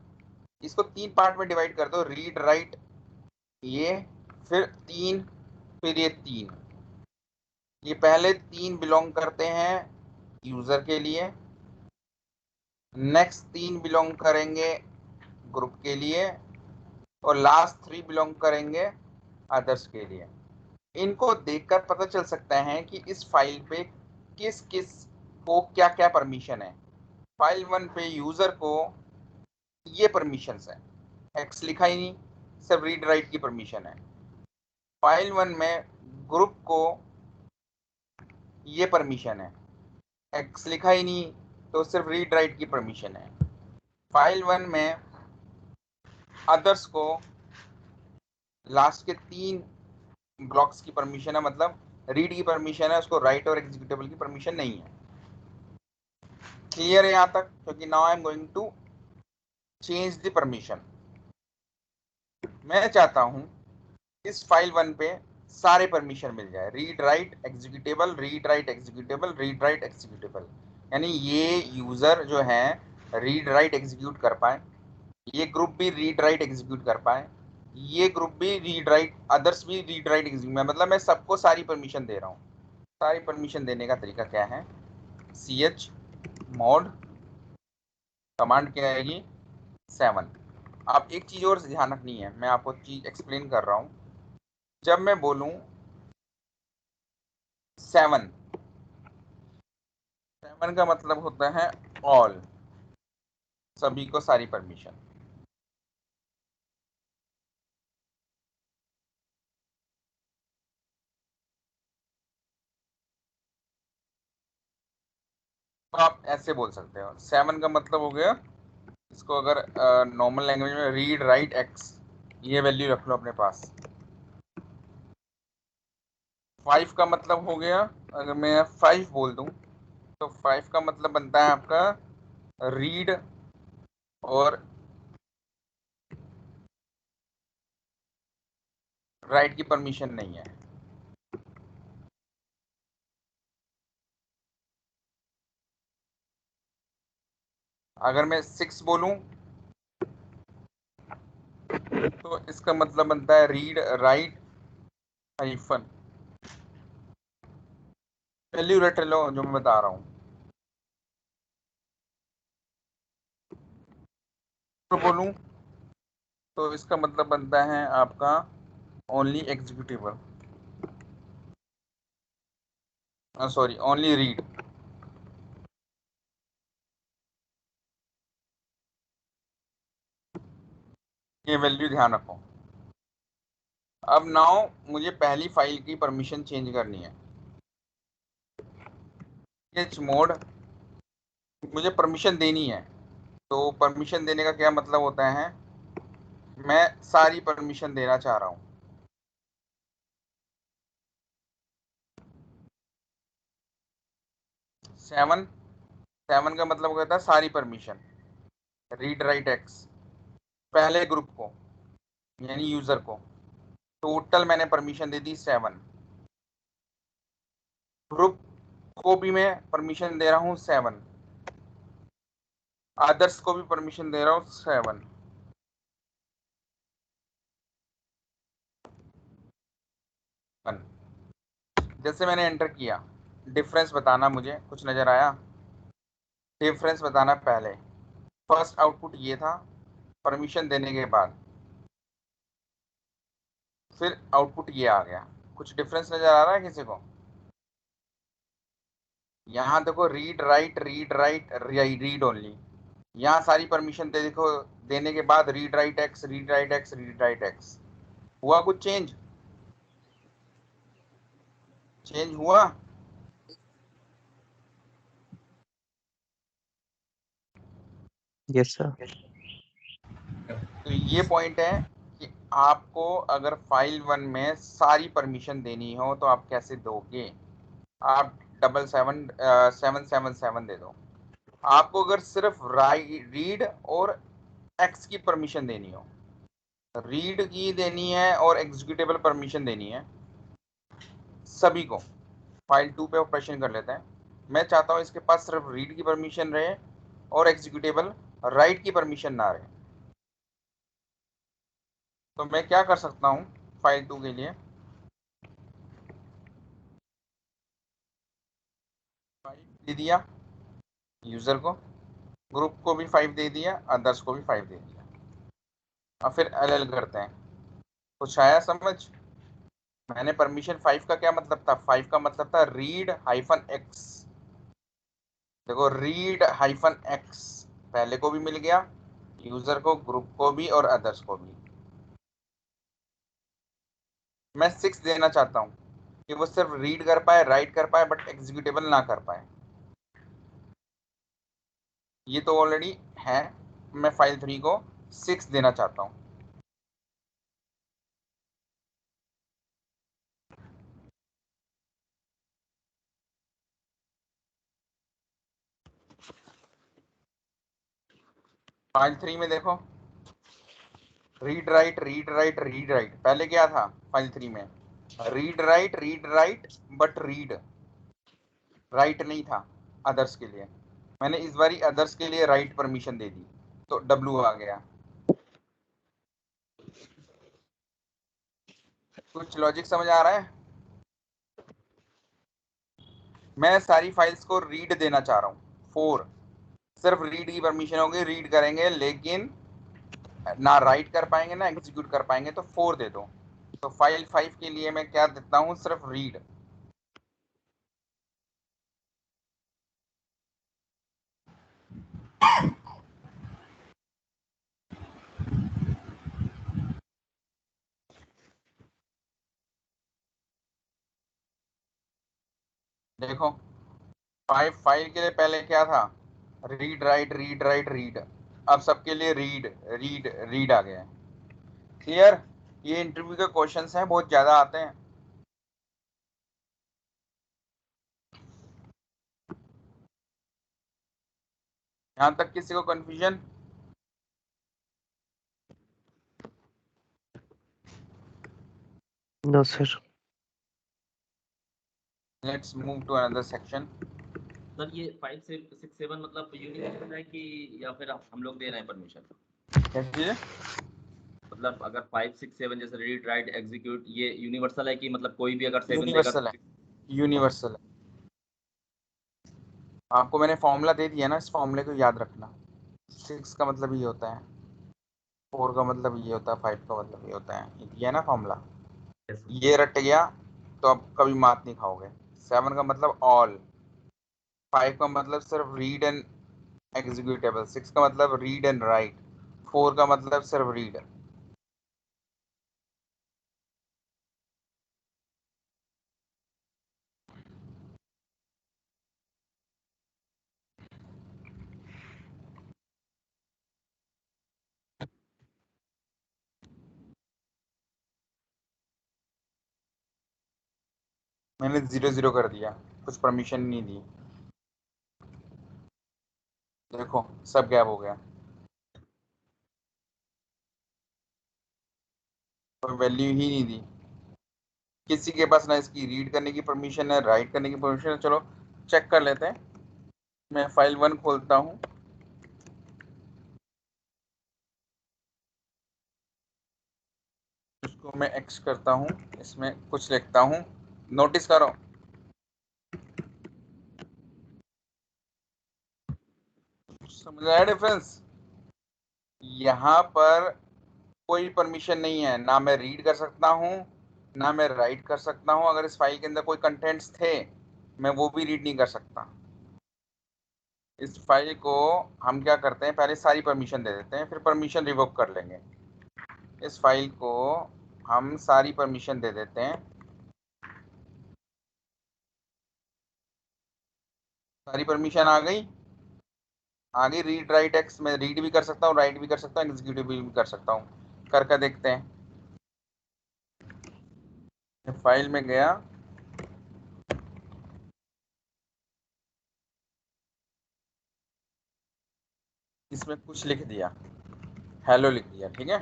Speaker 1: इसको 3 पार्ट में डिवाइड कर दो, रीड राइट ये, फिर 3, फिर ये 3। ये पहले 3 बिलोंग करते हैं यूजर के लिए, नेक्स्ट 3 बिलोंग करेंगे ग्रुप के लिए, और लास्ट 3 बिलोंग करेंगे अदर्स के लिए। इनको देखकर पता चल सकता है कि इस फाइल पे किस किस को क्या क्या परमिशन है। फाइल 1 पे यूजर को ये परमिशन है, एक्स लिखा ही नहीं, सिर्फ रीड राइट की परमिशन है। फाइल 1 में ग्रुप को ये परमिशन है, एक्स लिखा ही नहीं, तो सिर्फ रीड राइट की परमिशन है। फाइल 1 में अदर्स को लास्ट के 3 ब्लॉक्स की परमिशन है, मतलब रीड की परमिशन है, उसको राइट और एग्जीक्यूटेबल की परमिशन नहीं है। क्लियर है यहां तक? क्योंकि now I am going to change the permission. मैं चाहता हूं इस फाइल 1 पे सारे परमिशन मिल जाए, read write executable, read write executable, read write executable. यानी ये यूजर जो है रीड राइट एग्जीक्यूट कर पाए, ये ग्रुप भी रीड राइट एग्जीक्यूट कर पाए, ये ग्रुप भी रीड राइट, अदर्स भी रीड राइट एग्जीक्यूट, मतलब मैं सबको सारी परमिशन दे रहा हूँ। सारी परमिशन देने का तरीका क्या है? ch mod कमांड क्या आएगी 7। अब एक चीज और ध्यान रखनी है, मैं आपको चीज एक्सप्लेन कर रहा हूं। जब मैं बोलूं 7 का मतलब होता है ऑल, सभी को सारी परमिशन। तो आप ऐसे बोल सकते हो 7 का मतलब हो गया, इसको अगर नॉर्मल लैंग्वेज में रीड राइट एक्स, ये वैल्यू रख लो अपने पास। 5 का मतलब हो गया, अगर मैं 5 बोल दूं तो 5 का मतलब बनता है आपका रीड और राइट की परमिशन नहीं है। अगर मैं 6 बोलूं तो इसका मतलब बनता है रीड राइट हाइफन, वैल्यू रट लो जो मैं बता रहा हूं। तो बोलूं तो इसका मतलब बनता है आपका only executable, sorry only read. ये वैल्यू ध्यान रखो। अब नाउ मुझे पहली फाइल की परमिशन चेंज करनी है। ch मोड मुझे परमिशन देनी है, तो परमिशन देने का क्या मतलब होता है? मैं सारी परमिशन देना चाह रहा हूं। सेवन का मतलब होता है सारी परमिशन, रीड राइट एक्स, पहले ग्रुप को यानी यूजर को टोटल मैंने परमिशन दे दी 7। ग्रुप को भी मैं परमिशन दे रहा हूँ 7, अदर्स को भी परमिशन दे रहा हूँ 7। जैसे मैंने एंटर किया, डिफरेंस बताना, मुझे कुछ नजर आया? डिफरेंस बताना पहले। फर्स्ट आउटपुट ये था परमिशन देने के बाद, फिर आउटपुट ये आ गया। कुछ डिफरेंस नजर आ रहा है किसी को? यहाँ देखो read write read write read only, यहाँ सारी परमिशन दे देखो, देने के बाद read write x read write x read write x. हुआ कुछ चेंज? चेंज हुआ?
Speaker 11: Yes sir.
Speaker 1: तो ये पॉइंट है कि आपको अगर फाइल 1 में सारी परमिशन देनी हो तो आप कैसे दोगे। आप 777 दे दो। आपको अगर सिर्फ रीड और एक्स की परमिशन देनी हो, रीड की देनी है और एग्जीक्यूटेबल परमिशन देनी है सभी को, फाइल 2 पे ऑपरेशन कर लेते हैं। मैं चाहता हूं इसके पास सिर्फ रीड की परमिशन रहे और एग्जीक्यूटेबल राइट की परमिशन ना रहे। तो मैं क्या कर सकता हूं फाइल 2 के लिए, 5 दे दिया यूजर को, ग्रुप को भी 5 दे दिया, अदर्स को भी 5 दे दिया। अब फिर एल करते हैं। कुछ आया समझ? मैंने परमिशन 5 का क्या मतलब था? 5 का मतलब था रीड हाइफन एक्स। देखो रीड हाइफन एक्स पहले को भी मिल गया, यूजर को, ग्रुप को भी और अदर्स को भी। मैं 6 देना चाहता हूँ कि वो सिर्फ रीड कर पाए, राइट कर पाए, बट एग्जीक्यूटेबल ना कर पाए। ये तो ऑलरेडी है, मैं फाइल 3 को 6 देना चाहता हूँ। फाइल 3 में देखो read write read write read write, पहले क्या था फाइल 3 में? Read write but read write नहीं था अदर्स के लिए। मैंने इस बारी अदर्स के लिए राइट परमिशन दे दी तो डब्लू आ गया। कुछ लॉजिक समझ आ रहा है? मैं सारी फाइल्स को रीड देना चाह रहा हूँ 4, सिर्फ रीड की परमिशन होगी, रीड करेंगे लेकिन ना राइट कर पाएंगे ना एग्जीक्यूट कर पाएंगे, तो 4 दे दो। तो फाइल 5 के लिए मैं क्या देता हूँ? सिर्फ रीड। देखो 5 फाइल के लिए पहले क्या था? Read write read write read. अब सबके लिए रीड रीड रीड आ गया है। क्लियर? ये इंटरव्यू के क्वेश्चंस हैं, बहुत ज्यादा आते हैं। यहां तक किसी को confusion?
Speaker 11: No sir.
Speaker 1: Let's move to another section.
Speaker 8: Sir ये 5 से 6 7 मतलब यूनिवर्सल है कि या फिर हम लोग दे रहे हैं परमिशन?
Speaker 1: कैसे?
Speaker 8: मतलब अगर 5 6 7 जैसे रीड राइट एग्जीक्यूट ये यूनिवर्सल है कि मतलब कोई भी अगर 7 देगा
Speaker 1: यूनिवर्सल है, यूनिवर्सल है। आपको मैंने फॉर्मूला दे दिया ना, इस फॉर्मूले को याद रखना। 6 का मतलब ये होता है, 4 का मतलब ये होता है, 5 का मतलब ये होता है। ये है ना फॉर्मूला, ये रट गया तो अब कभी मात नहीं खाओगे। 7 का मतलब ऑल, 5 का मतलब सिर्फ रीड एंड एग्जीक्यूटेबल, 6 का मतलब रीड एंड राइट, 4 का मतलब सिर्फ रीड। मैंने 0 0 कर दिया, कुछ परमिशन नहीं दी। देखो सब गैप हो गया, कोई वैल्यू ही नहीं दी। किसी के पास ना इसकी रीड करने की परमिशन है, राइट करने की परमिशन है। चलो चेक कर लेते हैं। मैं फाइल 1 खोलता हूँ, उसको मैं एक्स करता हूँ, इसमें कुछ लिखता हूँ। नोटिस करो, समझ आया डिफरेंस? यहाँ पर कोई परमिशन नहीं है, ना मैं रीड कर सकता हूँ ना मैं राइट कर सकता हूँ। अगर इस फाइल के अंदर कोई कंटेंट्स थे मैं वो भी रीड नहीं कर सकता। इस फाइल को हम क्या करते हैं, पहले सारी परमिशन दे देते हैं, फिर परमिशन रिवोक कर लेंगे। इस फाइल को हम सारी परमिशन दे देते हैं। सारी परमिशन आ गई, आगे रीड राइट एक्स, मैं रीड भी कर सकता हूँ, राइट भी कर सकता हूँ, एग्जीक्यूटिव भी कर सकता हूँ। करके देखते हैं। फाइल में गया, इसमें कुछ लिख दिया, हेलो लिख दिया, ठीक है,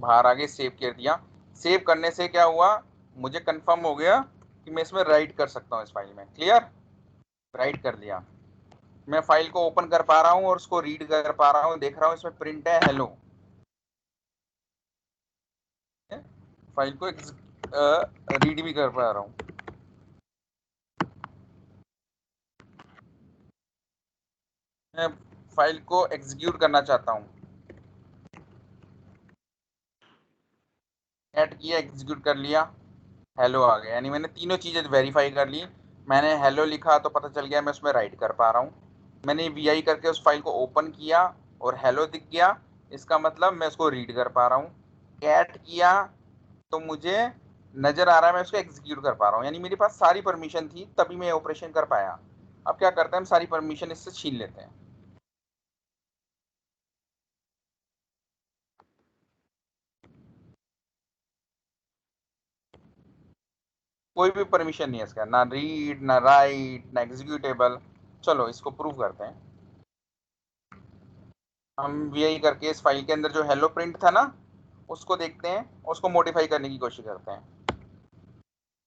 Speaker 1: बाहर आगे सेव कर दिया। सेव करने से क्या हुआ, मुझे कंफर्म हो गया कि मैं इसमें राइट कर सकता हूँ इस फाइल में। क्लियर, राइट कर दिया। मैं फाइल को ओपन कर पा रहा हूँ और उसको रीड कर पा रहा हूँ, देख रहा हूँ इसमें प्रिंट है हेलो। फाइल को रीड भी कर पा रहा हूँ। मैं फाइल को एग्जीक्यूट करना चाहता हूँ, ऐड किया, एग्जीक्यूट कर लिया, हेलो आ गया। यानी मैंने तीनों चीजें वेरीफाई कर ली। मैंने हेलो लिखा तो पता चल गया मैं उसमें राइट कर पा रहा हूँ। मैंने वी करके उस फाइल को ओपन किया और हेलो दिख गया, इसका मतलब मैं उसको रीड कर पा रहा हूँ। कैट किया तो मुझे नजर आ रहा है मैं उसको एग्जीक्यूट कर पा रहा हूँ, यानी मेरे पास सारी परमिशन थी तभी मैं ऑपरेशन कर पाया। अब क्या करते हैं, हम सारी परमिशन इससे छीन लेते हैं। कोई भी परमिशन नहीं है इसका, ना रीड, ना राइट, ना एग्जीक्यूटेबल। चलो इसको प्रूव करते हैं। हम वी करके इस फाइल के अंदर जो हेलो प्रिंट था ना, उसको देखते हैं, उसको मॉडिफाई करने की कोशिश करते हैं।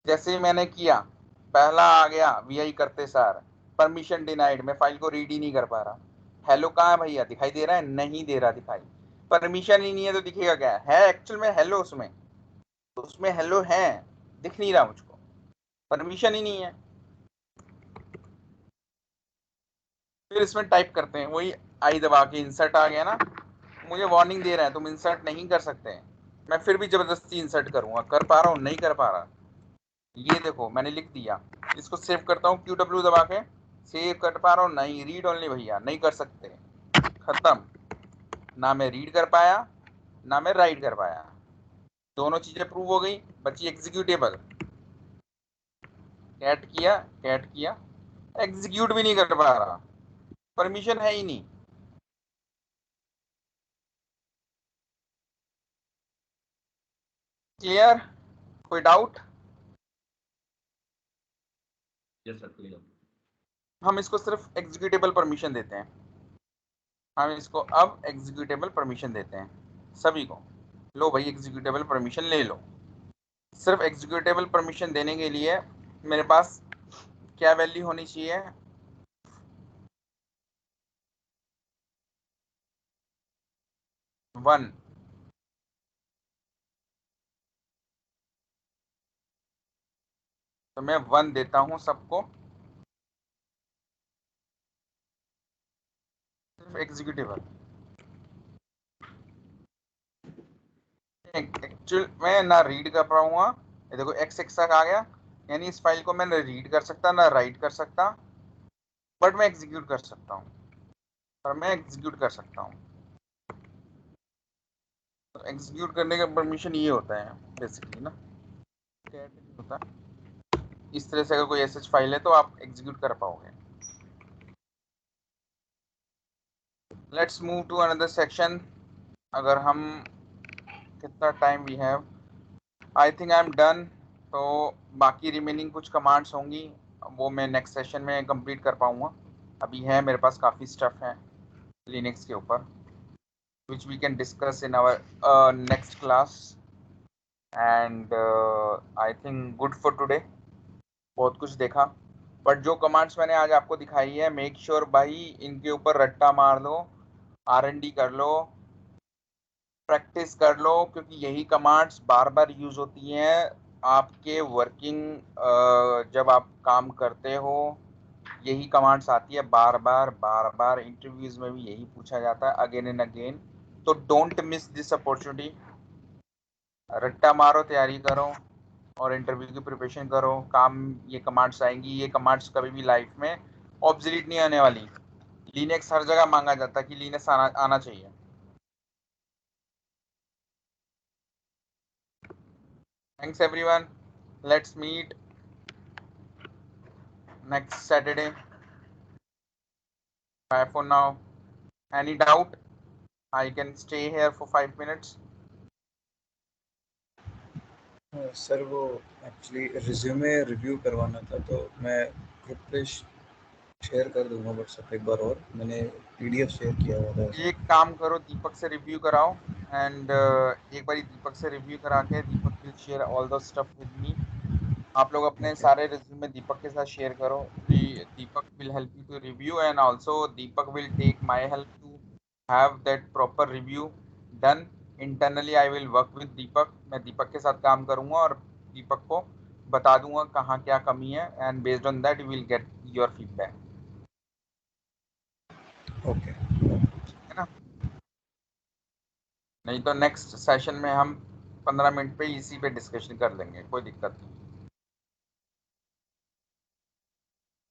Speaker 1: जैसे ही मैंने किया, पहला आ गया वी करते सार परमिशन डिनाइड, मैं फाइल को रीड ही नहीं कर पा रहा। हेलो कहाँ है भैया, दिखाई दे रहा है? नहीं दे रहा दिखाई, परमिशन ही नहीं है तो दिखेगा क्या है? एक्चुअल में हेलो उसमें, तो उसमें हेलो है, दिख नहीं रहा मुझको, परमिशन ही नहीं है। फिर इसमें टाइप करते हैं, वही आई दबा के इंसर्ट आ गया ना, मुझे वार्निंग दे रहा है तुम इंसर्ट नहीं कर सकते। मैं फिर भी जबरदस्ती इंसर्ट करूंगा, कर पा रहा हूँ? नहीं कर पा रहा। ये देखो मैंने लिख दिया, इसको सेव करता हूँ QW दबा के, सेव कर पा रहा हूँ? नहीं, रीड ओनली भैया, नहीं कर सकते, खत्म। ना मैं रीड कर पाया, ना मैं राइट कर पाया, दोनों चीजें प्रूव हो गई, बची एग्जीक्यूटेबल। कैट किया, कैट किया, एग्जीक्यूट भी नहीं कर पा रहा, परमिशन है ही नहीं। क्लियर, कोई डाउट?
Speaker 8: Yes sir, clear.
Speaker 1: हम इसको सिर्फ एग्जीक्यूटेबल परमिशन देते हैं, हम इसको अब एग्जीक्यूटेबल परमिशन देते हैं सभी को। लो भाई एग्जीक्यूटेबल परमिशन ले लो। सिर्फ एग्जीक्यूटेबल परमिशन देने के लिए मेरे पास क्या वैल्यू होनी चाहिए? वन। तो मैं 1 देता हूं सबको, सिर्फ एग्जीक्यूटेबल। एक्चुअल में ना रीड कर पाऊंगा, ये देखो x तक आ गया, यानी इस फाइल को मैं ना रीड कर सकता ना राइट कर सकता, बट मैं एग्जीक्यूट कर सकता हूँ, और मैं एग्जीक्यूट कर सकता हूँ। तो एग्जीक्यूट करने का परमिशन ये होता है बेसिकली ना, कैट नहीं होता। इस तरह से अगर कोई SH फाइल है तो आप एग्जीक्यूट कर पाओगे। Let's move to another section. अगर हम, कितना time we have, I think I am done. तो बाकी रिमेनिंग कुछ कमांड्स होंगी, वो मैं नेक्स्ट सेशन में कंप्लीट कर पाऊंगा। अभी है मेरे पास काफ़ी स्टफ है लिनक्स के ऊपर, which we can discuss in our next class. And I think good for today, बहुत कुछ देखा। बट जो कमांड्स मैंने आज आपको दिखाई है, मेक श्योर भाई इनके ऊपर रट्टा मार लो, R&D कर लो, प्रैक्टिस कर लो, क्योंकि यही कमांड्स बार बार यूज होती हैं आपके वर्किंग, जब आप काम करते हो यही कमांड्स आती है बार बार, इंटरव्यूज में भी यही पूछा जाता है अगेन एंड अगेन। तो डोंट मिस दिस अपॉर्चुनिटी, रट्टा मारो, तैयारी करो और इंटरव्यू की प्रिपरेशन करो। काम, ये कमांड्स आएंगी, ये कमांड्स कभी भी लाइफ में ऑब्सोलीट नहीं आने वाली। लिनक्स हर जगह मांगा जाता है कि लिनक्स आना चाहिए। Thanks everyone, let's meet next Saturday. Bye for now. Any doubt? I can stay here for 5 minutes.
Speaker 10: Sir वो एक्चुअली रिज्यूमे रिव्यू करवाना था, तो मैं ग्रुप पे शेयर कर दूंगा व्हाट्सएप एक बार, और मैंने पीडीएफ शेयर किया हुआ था।
Speaker 1: एक काम करो, दीपक से रिव्यू कराओ एंड एक बार दीपक से रिव्यू करा के Deepak will share all the stuff with me. आप लोग अपने सारे रिज्यूमे दीपक के साथ शेयर करो। Deepak will help you to review and also Deepak will take my help to have that proper review done internally. I will work with Deepak, मैं दीपक के साथ काम करूंगा और दीपक को बता दूंगा कहाँ क्या कमी है and based on that you will get your feedback.
Speaker 10: Okay,
Speaker 1: है ना? नहीं तो नेक्स्ट सेशन में हम 15 मिनट पे इसी पे डिस्कशन कर लेंगे, कोई दिक्कत नहीं।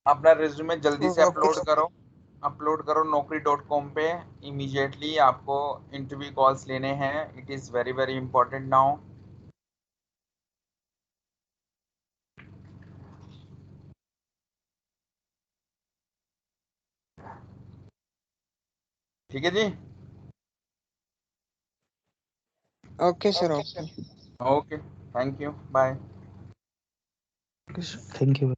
Speaker 1: अपना रिज्यूमे जल्दी से अपलोड करो naukri.com पे इमीडिएटली। आपको इंटरव्यू कॉल्स लेने हैं, it is very very important now. ठीक है जी,
Speaker 6: okay sir, okay.
Speaker 1: Okay, thank you, bye.
Speaker 11: Thank you.